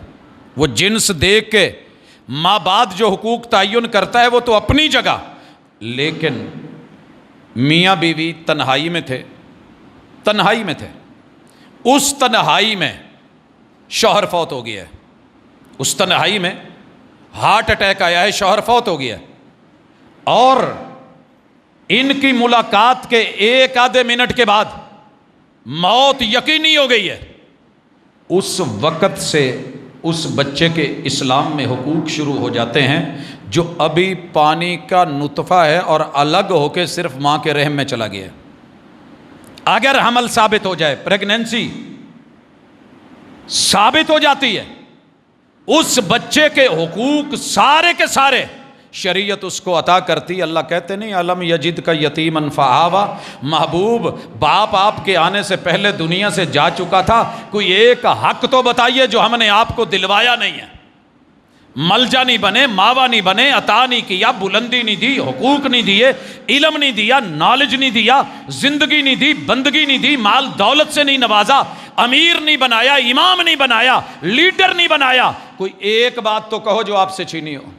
وہ جنس دیکھ کے ماں بعد جو حقوق تعین کرتا ہے وہ تو اپنی جگہ، لیکن میاں بیوی تنہائی میں تھے، تنہائی میں تھے، اس تنہائی میں شوہر فوت ہو گیا ہے، اس تنہائی میں ہارٹ اٹیک آیا ہے، شوہر فوت ہو گیا ہے، اور ان کی ملاقات کے ایک آدھے منٹ کے بعد موت یقینی ہو گئی ہے۔ اس وقت سے اس بچے کے اسلام میں حقوق شروع ہو جاتے ہیں جو ابھی پانی کا نطفہ ہے اور الگ ہو کے صرف ماں کے رحم میں چلا گیا ہے۔ اگر حمل ثابت ہو جائے، پریگنینسی ثابت ہو جاتی ہے، اس بچے کے حقوق سارے کے سارے شریعت اس کو عطا کرتی۔ اللہ کہتے نہیں علم یجد کا یتیمن فآوا، محبوب باپ آپ کے آنے سے پہلے دنیا سے جا چکا تھا، کوئی ایک حق تو بتائیے جو ہم نے آپ کو دلوایا نہیں ہے۔ ملجا نہیں بنے، ماوا نہیں بنے، عطا نہیں کیا، بلندی نہیں دی، حقوق نہیں دیے، علم نہیں دیا، نالج نہیں دیا، زندگی نہیں دی، بندگی نہیں دی، مال دولت سے نہیں نوازا، امیر نہیں بنایا، امام نہیں بنایا، لیڈر نہیں بنایا۔ کوئی ایک بات تو کہو جو آپ سے چھینی ہو۔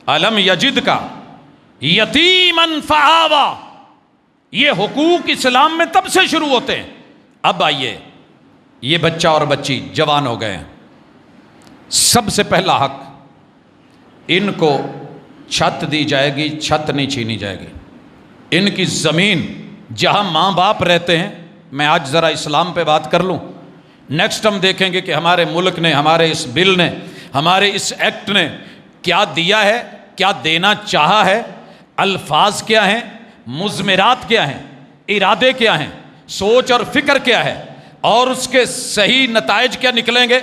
علم یجد کا یتیمن فآوا، یہ حقوق اسلام میں تب سے شروع ہوتے ہیں۔ اب آئیے، یہ بچہ اور بچی جوان ہو گئے ہیں، سب سے پہلا حق ان کو چھت دی جائے گی، چھت نہیں چھینی جائے گی۔ ان کی زمین جہاں ماں باپ رہتے ہیں، میں آج ذرا اسلام پہ بات کر لوں، نیکسٹ ہم دیکھیں گے کہ ہمارے ملک نے، ہمارے اس بل نے، ہمارے اس ایکٹ نے کیا دیا ہے، کیا دینا چاہا ہے، الفاظ کیا ہیں، مضمرات کیا ہیں، ارادے کیا ہیں، سوچ اور فکر کیا ہے، اور اس کے صحیح نتائج کیا نکلیں گے،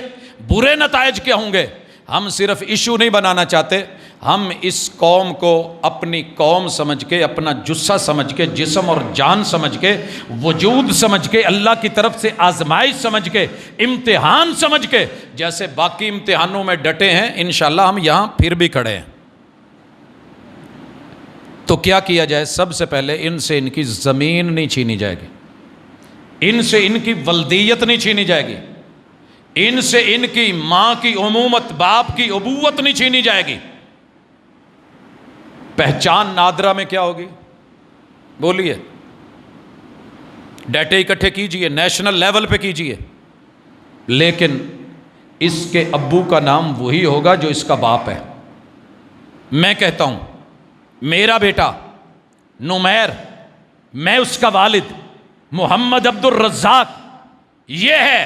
برے نتائج کیا ہوں گے۔ ہم صرف ایشو نہیں بنانا چاہتے، ہم اس قوم کو اپنی قوم سمجھ کے، اپنا جثہ سمجھ کے، جسم اور جان سمجھ کے، وجود سمجھ کے، اللہ کی طرف سے آزمائش سمجھ کے، امتحان سمجھ کے، جیسے باقی امتحانوں میں ڈٹے ہیں، انشاءاللہ ہم یہاں پھر بھی کھڑے ہیں۔ تو کیا کیا جائے؟ سب سے پہلے ان سے ان کی زمین نہیں چھینی جائے گی، ان سے ان کی ولدیت نہیں چھینی جائے گی، ان سے ان کی ماں کی امومت، باپ کی ابوت نہیں چھینی جائے گی۔ پہچان نادرہ میں کیا ہوگی؟ بولیے، ڈیٹے اکٹھے کیجئے، نیشنل لیول پہ کیجئے، لیکن اس کے ابو کا نام وہی ہوگا جو اس کا باپ ہے۔ میں کہتا ہوں میرا بیٹا نمیر، میں اس کا والد محمد عبد الرزاق، یہ ہے۔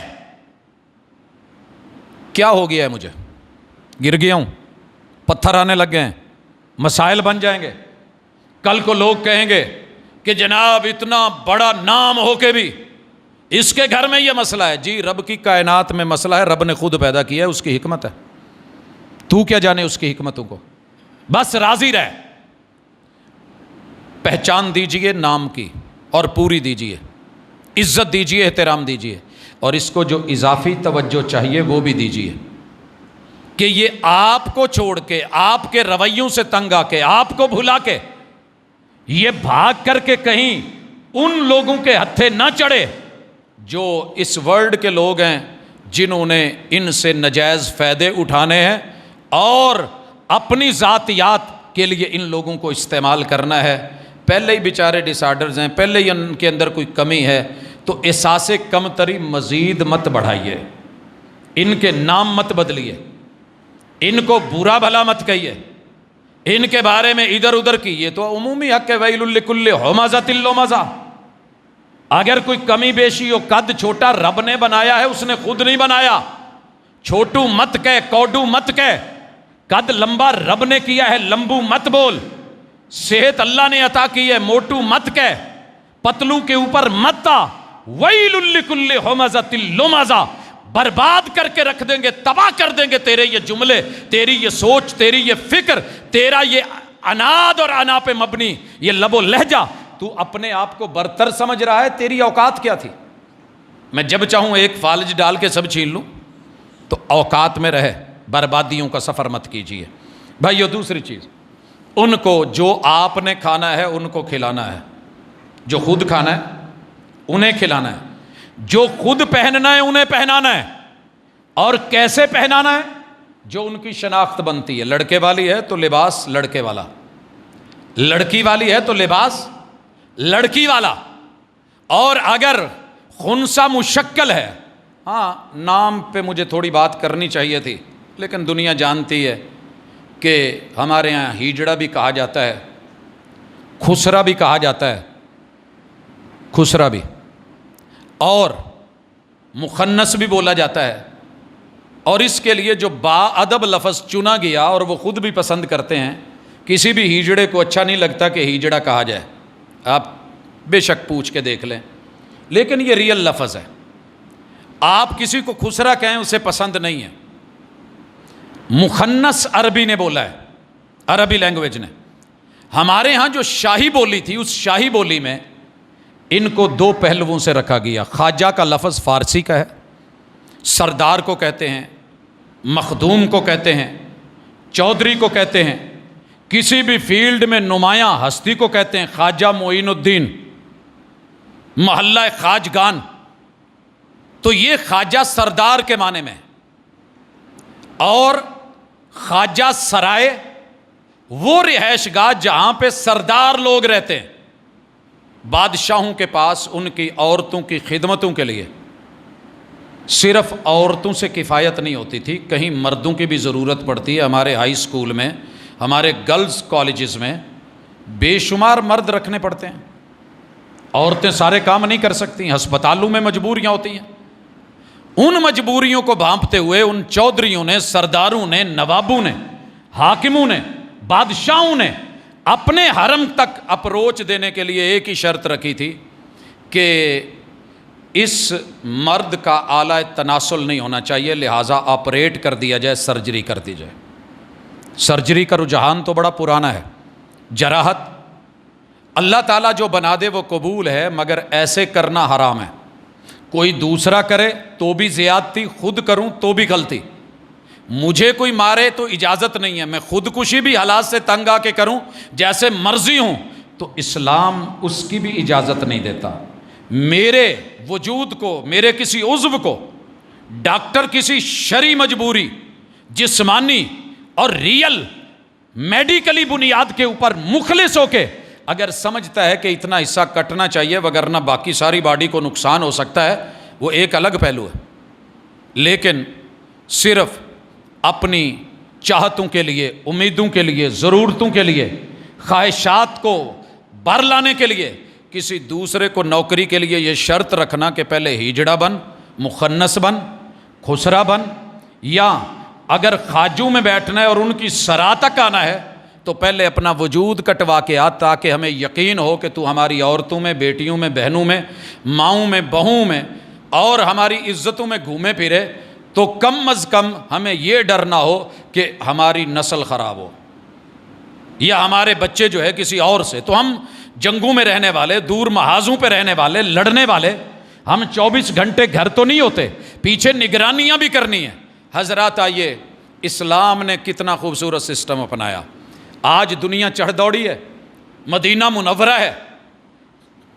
کیا ہو گیا ہے؟ مجھے گر گیا ہوں، پتھر آنے لگ گئے ہیں، مسائل بن جائیں گے۔ کل کو لوگ کہیں گے کہ جناب اتنا بڑا نام ہو کے بھی اس کے گھر میں یہ مسئلہ ہے۔ جی رب کی کائنات میں مسئلہ ہے، رب نے خود پیدا کیا ہے، اس کی حکمت ہے، تو کیا جانے اس کی حکمتوں کو، بس راضی رہ۔ پہچان دیجئے نام کی اور پوری دیجئے، عزت دیجئے، احترام دیجئے، اور اس کو جو اضافی توجہ چاہیے وہ بھی دیجئے کہ یہ آپ کو چھوڑ کے، آپ کے رویوں سے تنگ آ کے، آپ کو بھلا کے، یہ بھاگ کر کے کہیں ان لوگوں کے ہتھے نہ چڑھے جو اس ورلڈ کے لوگ ہیں، جنہوں نے ان سے نجائز فائدے اٹھانے ہیں اور اپنی ذاتیات کے لیے ان لوگوں کو استعمال کرنا ہے۔ پہلے ہی بیچارے ڈس آرڈرز ہیں، پہلے ہی ان کے اندر کوئی کمی ہے، تو احساس کمتری مزید مت بڑھائیے، ان کے نام مت بدلیے، ان کو برا بھلا مت کہیے، ان کے بارے میں ادھر ادھر کی، یہ تو عمومی حق ہے، ویل لکل ہمزۃ لمزہ۔ اگر کوئی کمی بیشی ہو، قد چھوٹا رب نے بنایا ہے، اس نے خود نہیں بنایا۔ چھوٹو مت کہہ، کوڈو مت کہہ، قد لمبا رب نے کیا ہے، لمبو مت بول۔ صحت اللہ نے عطا کی ہے، موٹو مت کہہ، پتلو کے اوپر مت آ۔ ویل لکل ہمزۃ لمزہ، برباد کر کے رکھ دیں گے، تباہ کر دیں گے تیرے یہ جملے، تیری یہ سوچ، تیری یہ فکر، تیرا یہ عناد اور انا پہ مبنی یہ لب و لہجہ۔ تو اپنے آپ کو برتر سمجھ رہا ہے، تیری اوقات کیا تھی؟ میں جب چاہوں ایک فالج ڈال کے سب چھین لوں، تو اوقات میں رہے، بربادیوں کا سفر مت کیجیے۔ بھائیو دوسری چیز، ان کو جو آپ نے کھانا ہے ان کو کھلانا ہے، جو خود کھانا ہے انہیں کھلانا ہے، جو خود پہننا ہے انہیں پہنانا ہے۔ اور کیسے پہنانا ہے؟ جو ان کی شناخت بنتی ہے۔ لڑکے والی ہے تو لباس لڑکے والا، لڑکی والی ہے تو لباس لڑکی والا۔ اور اگر خنثی مشکل ہے، ہاں نام پہ مجھے تھوڑی بات کرنی چاہیے تھی، لیکن دنیا جانتی ہے کہ ہمارے ہاں ہیجڑا بھی کہا جاتا ہے، خسرا بھی کہا جاتا ہے، خسرا بھی، اور مخنث بھی بولا جاتا ہے۔ اور اس کے لیے جو با ادب لفظ چنا گیا اور وہ خود بھی پسند کرتے ہیں، کسی بھی ہیجڑے کو اچھا نہیں لگتا کہ ہیجڑا کہا جائے، آپ بے شک پوچھ کے دیکھ لیں، لیکن یہ ریئل لفظ ہے۔ آپ کسی کو خسرا کہیں اسے پسند نہیں ہے۔ مخنث عربی نے بولا ہے، عربی لینگویج نے۔ ہمارے ہاں جو شاہی بولی تھی، اس شاہی بولی میں ان کو دو پہلوؤں سے رکھا گیا۔ خواجہ کا لفظ فارسی کا ہے، سردار کو کہتے ہیں، مخدوم کو کہتے ہیں، چودھری کو کہتے ہیں، کسی بھی فیلڈ میں نمایاں ہستی کو کہتے ہیں خواجہ معین الدین، محلہ خواجگان۔ تو یہ خواجہ سردار کے معنی میں، اور خواجہ سرائے وہ رہائش گاہ جہاں پہ سردار لوگ رہتے ہیں۔ بادشاہوں کے پاس ان کی عورتوں کی خدمتوں کے لیے صرف عورتوں سے کفایت نہیں ہوتی تھی، کہیں مردوں کی بھی ضرورت پڑتی ہے۔ ہمارے ہائی اسکول میں، ہمارے گرلز کالجز میں بے شمار مرد رکھنے پڑتے ہیں، عورتیں سارے کام نہیں کر سکتی، ہسپتالوں میں مجبوریاں ہوتی ہیں۔ ان مجبوریوں کو بھانپتے ہوئے ان چودھریوں نے، سرداروں نے، نوابوں نے، حاکموں نے، بادشاہوں نے اپنے حرم تک اپروچ دینے کے لیے ایک ہی شرط رکھی تھی کہ اس مرد کا آلہ تناسل نہیں ہونا چاہیے، لہٰذا آپریٹ کر دیا جائے، سرجری کر دی جائے۔ سرجری کا رجحان تو بڑا پرانا ہے. جراحت اللہ تعالیٰ جو بنا دے وہ قبول ہے، مگر ایسے کرنا حرام ہے. کوئی دوسرا کرے تو بھی زیادتی، خود کروں تو بھی غلطی. مجھے کوئی مارے تو اجازت نہیں ہے، میں خودکشی بھی حالات سے تنگ آ کے کروں جیسے مرضی ہوں، تو اسلام اس کی بھی اجازت نہیں دیتا. میرے وجود کو، میرے کسی عضو کو ڈاکٹر کسی شرعی مجبوری، جسمانی اور ریئل میڈیکلی بنیاد کے اوپر مخلص ہو کے اگر سمجھتا ہے کہ اتنا حصہ کٹنا چاہیے وگرنہ باقی ساری باڈی کو نقصان ہو سکتا ہے، وہ ایک الگ پہلو ہے. لیکن صرف اپنی چاہتوں کے لیے، امیدوں کے لیے، ضرورتوں کے لیے، خواہشات کو بر لانے کے لیے کسی دوسرے کو نوکری کے لیے یہ شرط رکھنا کہ پہلے ہیجڑا بن، مخنث بن، خسرا بن، یا اگر خاجوں میں بیٹھنا ہے اور ان کی سرا تک آنا ہے تو پہلے اپنا وجود کٹوا کے آ، تاکہ ہمیں یقین ہو کہ تو ہماری عورتوں میں، بیٹیوں میں، بہنوں میں، ماؤں میں، بہوؤں میں اور ہماری عزتوں میں گھومے پھرے، تو کم از کم ہمیں یہ ڈر نہ ہو کہ ہماری نسل خراب ہو یا ہمارے بچے جو ہے کسی اور سے. تو ہم جنگوں میں رہنے والے، دور محاذوں پہ رہنے والے، لڑنے والے، ہم 24 گھنٹے گھر تو نہیں ہوتے، پیچھے نگرانیاں بھی کرنی ہیں. حضرات آئیے، اسلام نے کتنا خوبصورت سسٹم اپنایا. آج دنیا چڑھ دوڑی ہے، مدینہ منورہ ہے،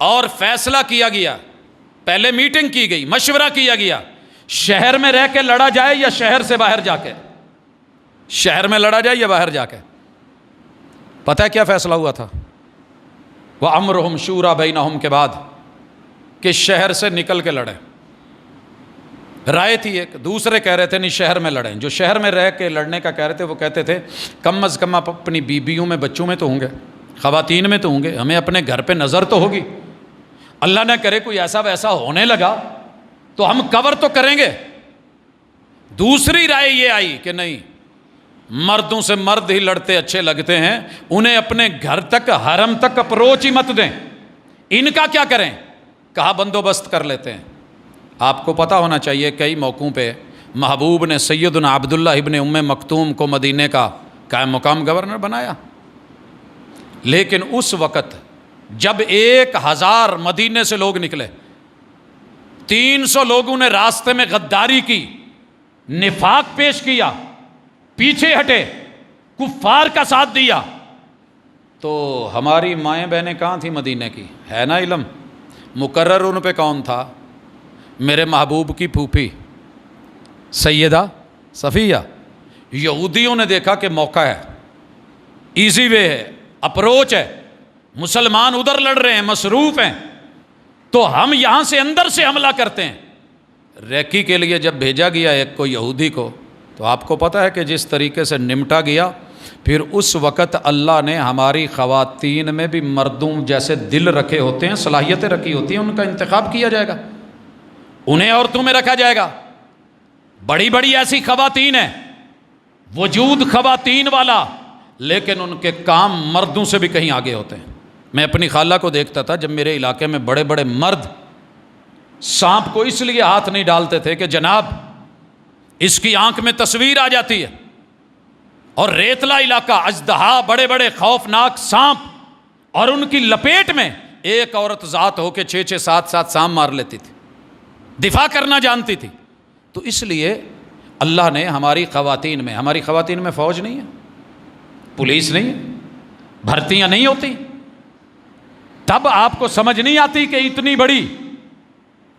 اور فیصلہ کیا گیا، پہلے میٹنگ کی گئی، مشورہ کیا گیا، شہر میں رہ کے لڑا جائے یا شہر سے باہر جا کے، شہر میں لڑا جائے یا باہر جا کے. پتہ ہے کیا فیصلہ ہوا تھا؟ وَأَمْرُهُمْ شُورَىٰ بَيْنَهُمْ کے بعد کہ شہر سے نکل کے لڑیں. رائے تھی ایک، دوسرے کہہ رہے تھے نہیں شہر میں لڑیں. جو شہر میں رہ کے لڑنے کا کہہ رہے تھے وہ کہتے تھے کم از کم آپ اپنی بیویوں میں، بچوں میں تو ہوں گے، خواتین میں تو ہوں گے، ہمیں اپنے گھر پہ نظر تو ہوگی. اللہ نہ کرے کوئی ایسا ویسا ہونے لگا تو ہم کور تو کریں گے. دوسری رائے یہ آئی کہ نہیں، مردوں سے مرد ہی لڑتے اچھے لگتے ہیں، انہیں اپنے گھر تک، حرم تک اپروچ ہی مت دیں. ان کا کیا کریں؟ کہا بندوبست کر لیتے ہیں. آپ کو پتہ ہونا چاہیے کئی موقعوں پہ محبوب نے سیدنا عبداللہ ابن ام مکتوم کو مدینے کا قائم مقام گورنر بنایا. لیکن اس وقت جب 1000 مدینے سے لوگ نکلے، 300 لوگوں نے راستے میں غداری کی، نفاق پیش کیا، پیچھے ہٹے، کفار کا ساتھ دیا، تو ہماری مائیں بہنیں کہاں تھیں مدینے کی؟ ہے نا علم. مقرر ان پہ کون تھا؟ میرے محبوب کی پھوپھی سیدہ صفیہ. یہودیوں نے دیکھا کہ موقع ہے، ایزی وے ہے، اپروچ ہے، مسلمان ادھر لڑ رہے ہیں، مصروف ہیں، تو ہم یہاں سے اندر سے حملہ کرتے ہیں. ریکی کے لیے جب بھیجا گیا ایک کو یہودی کو، تو آپ کو پتہ ہے کہ جس طریقے سے نمٹا گیا. پھر اس وقت اللہ نے ہماری خواتین میں بھی مردوں جیسے دل رکھے ہوتے ہیں، صلاحیتیں رکھی ہوتی ہیں، ان کا انتخاب کیا جائے گا، انہیں عورتوں میں رکھا جائے گا. بڑی بڑی ایسی خواتین ہیں، وجود خواتین والا، لیکن ان کے کام مردوں سے بھی کہیں آگے ہوتے ہیں. میں اپنی خالہ کو دیکھتا تھا، جب میرے علاقے میں بڑے بڑے مرد سانپ کو اس لیے ہاتھ نہیں ڈالتے تھے کہ جناب اس کی آنکھ میں تصویر آ جاتی ہے، اور ریتلا علاقہ، اژدہا، بڑے بڑے خوفناک سانپ، اور ان کی لپیٹ میں ایک عورت ذات ہو کے 6 7 سانپ مار لیتی تھی، دفاع کرنا جانتی تھی. تو اس لیے اللہ نے ہماری خواتین میں فوج نہیں ہے، پولیس نہیں ہے، بھرتیاں نہیں ہوتی. تب آپ کو سمجھ نہیں آتی کہ اتنی بڑی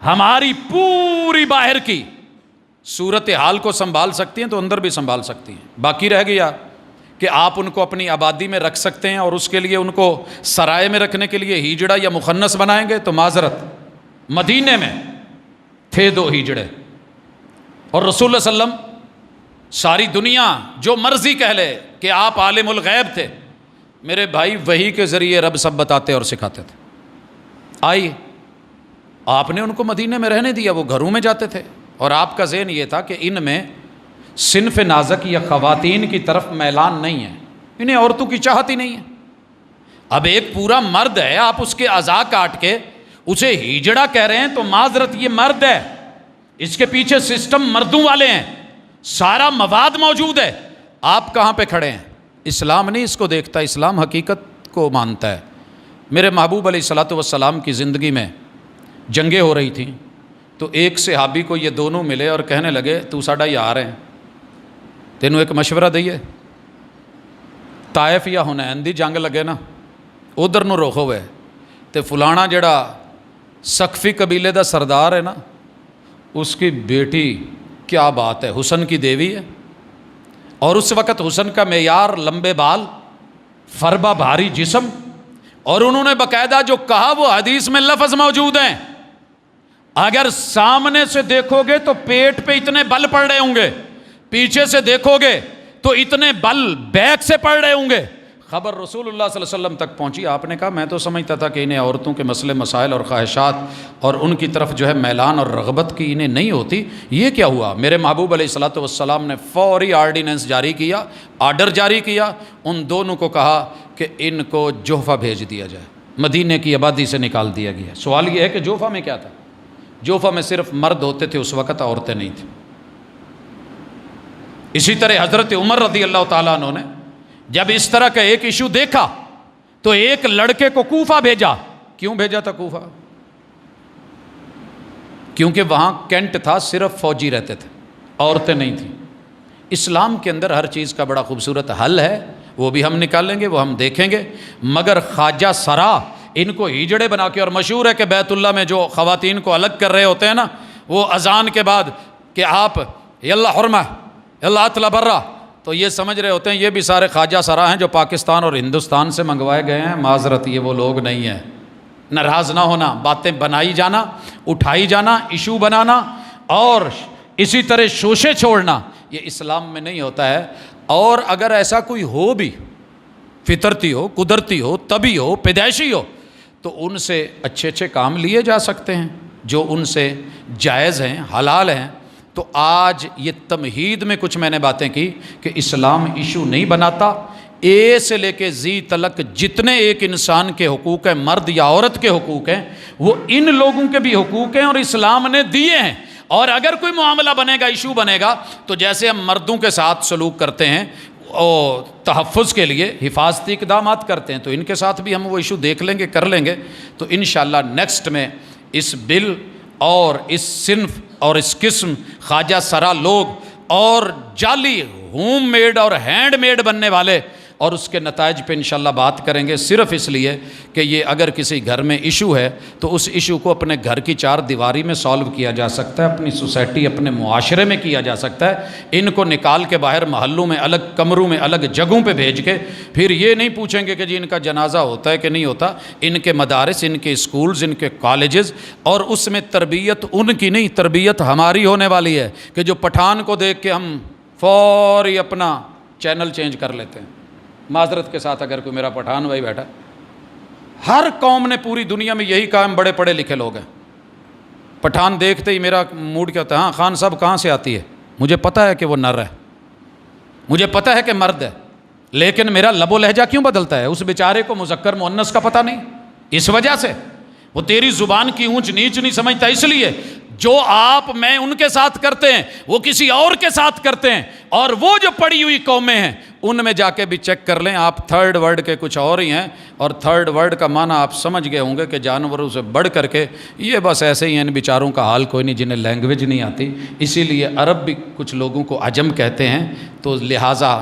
ہماری پوری باہر کی صورتحال کو سنبھال سکتی ہیں تو اندر بھی سنبھال سکتی ہیں. باقی رہ گیا کہ آپ ان کو اپنی آبادی میں رکھ سکتے ہیں، اور اس کے لیے ان کو سرائے میں رکھنے کے لیے ہیجڑا یا مخنث بنائیں گے. تو معذرت، مدینے میں تھے 2 ہیجڑے، اور رسول اللہ صلی اللہ علیہ وسلم ساری دنیا جو مرضی کہہ لے کہ آپ عالم الغیب تھے، میرے بھائی وحی کے ذریعے رب سب بتاتے اور سکھاتے تھے. آئیے، آپ نے ان کو مدینے میں رہنے دیا، وہ گھروں میں جاتے تھے، اور آپ کا ذہن یہ تھا کہ ان میں صنف نازک یا خواتین کی طرف میلان نہیں ہے، انہیں عورتوں کی چاہت ہی نہیں ہے. اب ایک پورا مرد ہے، آپ اس کے اعضاء کاٹ کے اسے ہیجڑا کہہ رہے ہیں، تو معذرت یہ مرد ہے، اس کے پیچھے سسٹم مردوں والے ہیں، سارا مواد موجود ہے. آپ کہاں پہ کھڑے ہیں؟ اسلام نہیں اس کو دیکھتا، اسلام حقیقت کو مانتا ہے۔ میرے محبوب علیہ الصلوۃ والسلام کی زندگی میں جنگیں ہو رہی تھیں، تو ایک صحابی کو یہ دونوں ملے اور کہنے لگے تو ساڈا یار ہے، تینوں ایک مشورہ دئیے، طائف یا حنین دی جنگ لگے نا، ادھر نو رخ ہوئے تے فلانا جڑا سقفی قبیلے دا سردار ہے نا، اس کی بیٹی کیا بات ہے، حسن کی دیوی ہے، اور اس وقت حسن کا معیار لمبے بال، فربا بھاری جسم، اور انہوں نے باقاعدہ جو کہا وہ حدیث میں لفظ موجود ہیں، اگر سامنے سے دیکھو گے تو پیٹ پہ اتنے بل پڑ رہے ہوں گے، پیچھے سے دیکھو گے تو اتنے بل بیک سے پڑ رہے ہوں گے۔ خبر رسول اللہ صلی اللہ علیہ وسلم تک پہنچی، آپ نے کہا میں تو سمجھتا تھا کہ انہیں عورتوں کے مسئلے مسائل اور خواہشات اور ان کی طرف جو ہے میلان اور رغبت کی انہیں نہیں ہوتی، یہ کیا ہوا؟ میرے محبوب علیہ الصلوۃ والسلام نے فوری آرڈیننس جاری کیا، آرڈر جاری کیا، ان دونوں کو کہا کہ ان کو جوفہ بھیج دیا جائے، مدینے کی آبادی سے نکال دیا گیا۔ سوال یہ ہے کہ جوفہ میں کیا تھا؟ جوفہ میں صرف مرد ہوتے تھے اس وقت، عورتیں نہیں تھیں۔ اسی طرح حضرت عمر رضی اللہ تعالیٰ عنہ نے جب اس طرح کا ایک ایشو دیکھا تو ایک لڑکے کو کوفہ بھیجا۔ کیوں بھیجا تھا کوفہ؟ کیونکہ وہاں کینٹ تھا، صرف فوجی رہتے تھے، عورتیں نہیں تھیں۔ اسلام کے اندر ہر چیز کا بڑا خوبصورت حل ہے، وہ بھی ہم نکالیں گے، وہ ہم دیکھیں گے، مگر خواجہ سرا ان کو ہیجڑے بنا کے، اور مشہور ہے کہ بیت اللہ میں جو خواتین کو الگ کر رہے ہوتے ہیں نا، وہ اذان کے بعد کہ آپ یلا حرمہ یلا اطلع برا، تو یہ سمجھ رہے ہوتے ہیں یہ بھی سارے خواجہ سرا ہیں جو پاکستان اور ہندوستان سے منگوائے گئے ہیں۔ معذرت، یہ وہ لوگ نہیں ہیں۔ ناراض نہ ہونا، باتیں بنائی جانا، اٹھائی جانا، ایشو بنانا اور اسی طرح شوشے چھوڑنا، یہ اسلام میں نہیں ہوتا ہے۔ اور اگر ایسا کوئی ہو بھی، فطرتی ہو، قدرتی ہو، طبی ہو، پیدائشی ہو، تو ان سے اچھے اچھے کام لیے جا سکتے ہیں جو ان سے جائز ہیں، حلال ہیں۔ تو آج یہ تمہید میں کچھ میں نے باتیں کی کہ اسلام ایشو نہیں بناتا، اے سے لے کے زی تلک جتنے ایک انسان کے حقوق ہیں، مرد یا عورت کے حقوق ہیں، وہ ان لوگوں کے بھی حقوق ہیں اور اسلام نے دیے ہیں۔ اور اگر کوئی معاملہ بنے گا، ایشو بنے گا، تو جیسے ہم مردوں کے ساتھ سلوک کرتے ہیں اور تحفظ کے لیے حفاظتی اقدامات کرتے ہیں، تو ان کے ساتھ بھی ہم وہ ایشو دیکھ لیں گے، کر لیں گے۔ تو انشاءاللہ نیکسٹ میں اس بل اور اس صنف اور اس قسم خواجہ سرا لوگ اور جعلی ہوم میڈ اور ہینڈ میڈ بننے والے اور اس کے نتائج پہ انشاءاللہ بات کریں گے، صرف اس لیے کہ یہ اگر کسی گھر میں ایشو ہے تو اس ایشو کو اپنے گھر کی چار دیواری میں سالو کیا جا سکتا ہے، اپنی سوسائٹی، اپنے معاشرے میں کیا جا سکتا ہے۔ ان کو نکال کے باہر محلوں میں الگ کمروں میں الگ جگہوں پہ بھیج کے پھر یہ نہیں پوچھیں گے کہ جی ان کا جنازہ ہوتا ہے کہ نہیں ہوتا۔ ان کے مدارس، ان کے اسکولز، ان کے کالجز، اور اس میں تربیت ان کی نہیں، تربیت ہماری ہونے والی ہے کہ جو پٹھان کو دیکھ کے ہم فوری اپنا چینل چینج کر لیتے ہیں۔ معذرت کے ساتھ اگر کوئی میرا پٹھان بھائی بیٹھا، ہر قوم نے پوری دنیا میں یہی کہا، ہم بڑے پڑھے لکھے لوگ ہیں، پٹھان دیکھتے ہی میرا موڈ کیا ہوتا ہے، ہاں خان صاحب کہاں سے آتی ہے؟ مجھے پتہ ہے کہ وہ نر ہے، مجھے پتہ ہے کہ مرد ہے، لیکن میرا لب و لہجہ کیوں بدلتا ہے؟ اس بیچارے کو مذکر مؤنث کا پتہ نہیں، اس وجہ سے وہ تیری زبان کی اونچ نیچ نہیں سمجھتا۔ اس لیے جو آپ میں ان کے ساتھ کرتے ہیں وہ کسی اور کے ساتھ کرتے ہیں، اور وہ جو پڑی ہوئی قومیں ہیں ان میں جا کے بھی چیک کر لیں، آپ تھرڈ ورلڈ کے کچھ اور ہی ہیں، اور تھرڈ ورلڈ کا معنی آپ سمجھ گئے ہوں گے کہ جانوروں سے بڑھ کر کے یہ بس ایسے ہی ہیں، ان بیچاروں کا حال کوئی نہیں جنہیں لینگویج نہیں آتی۔ اسی لیے عرب بھی کچھ لوگوں کو عجم کہتے ہیں۔ تو لہٰذا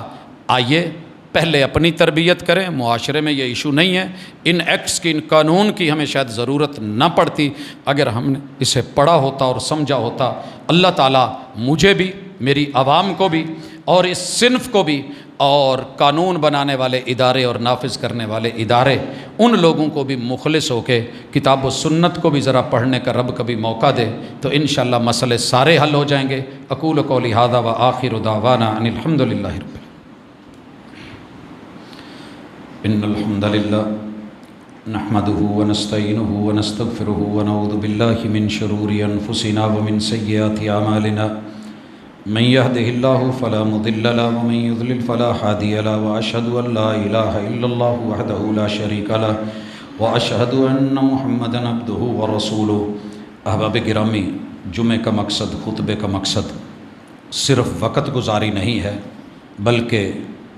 آئیے پہلے اپنی تربیت کریں، معاشرے میں یہ ایشو نہیں ہے، ان ایکٹس کی، ان قانون کی ہمیں شاید ضرورت نہ پڑتی اگر ہم نے اسے پڑھا ہوتا اور سمجھا ہوتا۔ اللہ تعالیٰ مجھے بھی، میری عوام کو بھی، اور اس صنف کو بھی، اور قانون بنانے والے ادارے اور نافذ کرنے والے ادارے، ان لوگوں کو بھی مخلص ہو کے کتاب و سنت کو بھی ذرا پڑھنے کا رب کبھی موقع دے، تو انشاءاللہ مسئلے سارے حل ہو جائیں گے۔ اقول قولی ھذا وآخر دعوانا ان الحمد للہ رب ان الحمد للہ نحمده ونستعینه ونستغفره ونعوذ باللہ من شرور انفسنا ومن سیئات اعمالنا من يهده الله فلا مضل له ومن يضلل فلا هادي له واشهد ان لا اله الا الله وحده لا شريك له واشهد ان محمدا عبده ورسوله۔ احباب گرامی، جمعے کا مقصد، خطبے کا مقصد صرف وقت گزاری نہیں ہے، بلکہ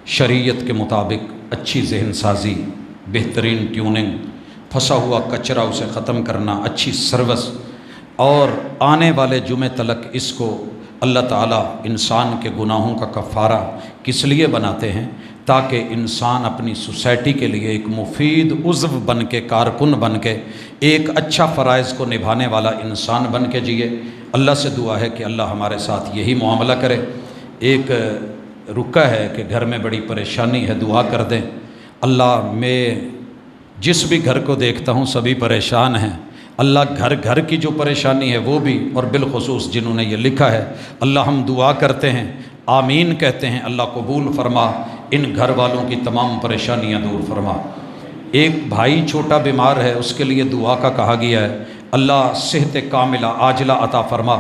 شریعت کے مطابق اچھی ذہن سازی، بہترین ٹیوننگ، پھنسا ہوا کچرا اسے ختم کرنا، اچھی سروس، اور آنے والے جمعے تلک اس کو اللہ تعالیٰ انسان کے گناہوں کا کفارہ کس لیے بناتے ہیں؟ تاکہ انسان اپنی سوسائٹی کے لیے ایک مفید عضو بن کے، کارکن بن کے، ایک اچھا فرائض کو نبھانے والا انسان بن کے جیے۔ اللہ سے دعا ہے کہ اللہ ہمارے ساتھ یہی معاملہ کرے۔ ایک رکا ہے کہ گھر میں بڑی پریشانی ہے، دعا کر دیں۔ اللہ، میں جس بھی گھر کو دیکھتا ہوں سبھی پریشان ہیں، اللہ گھر گھر کی جو پریشانی ہے وہ بھی، اور بالخصوص جنہوں نے یہ لکھا ہے، اللہ ہم دعا کرتے ہیں، آمین کہتے ہیں، اللہ قبول فرما، ان گھر والوں کی تمام پریشانیاں دور فرما۔ ایک بھائی چھوٹا بیمار ہے، اس کے لیے دعا کا کہا گیا ہے، اللہ صحت کاملہ عاجلہ عطا فرما۔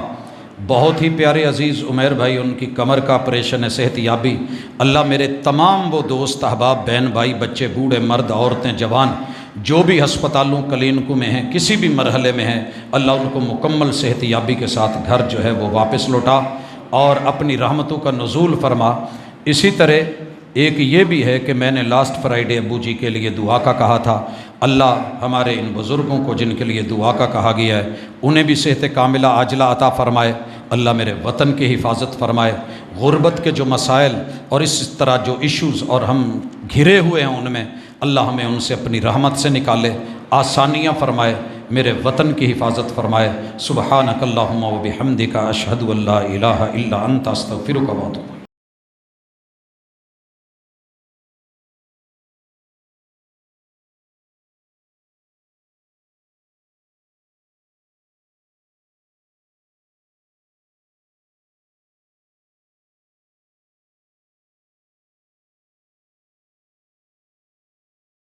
بہت ہی پیارے عزیز عمیر بھائی، ان کی کمر کا آپریشن ہے، صحت یابی۔ اللہ میرے تمام وہ دوست احباب، بہن بھائی، بچے، بوڑھے، مرد، عورتیں، جوان، جو بھی ہسپتالوں کلینکوں میں ہیں، کسی بھی مرحلے میں ہیں، اللہ ان کو مکمل صحت یابی کے ساتھ گھر جو ہے وہ واپس لوٹا اور اپنی رحمتوں کا نزول فرما۔ اسی طرح ایک یہ بھی ہے کہ میں نے لاسٹ فرائیڈے ابو جی کے لیے دعا کا کہا تھا، اللہ ہمارے ان بزرگوں کو جن کے لیے دعا کا کہا گیا ہے انہیں بھی صحت کاملہ عاجلہ عطا فرمائے۔ اللہ میرے وطن کی حفاظت فرمائے، غربت کے جو مسائل اور اس طرح جو ایشوز اور ہم گھرے ہوئے ہیں ان میں، اللہ ہمیں ان سے اپنی رحمت سے نکالے، آسانیاں فرمائے، میرے وطن کی حفاظت فرمائے۔ سبحانک اللہم و بحمدک، اشہد ان لا الہ الا انت، استغفرک و اتوب۔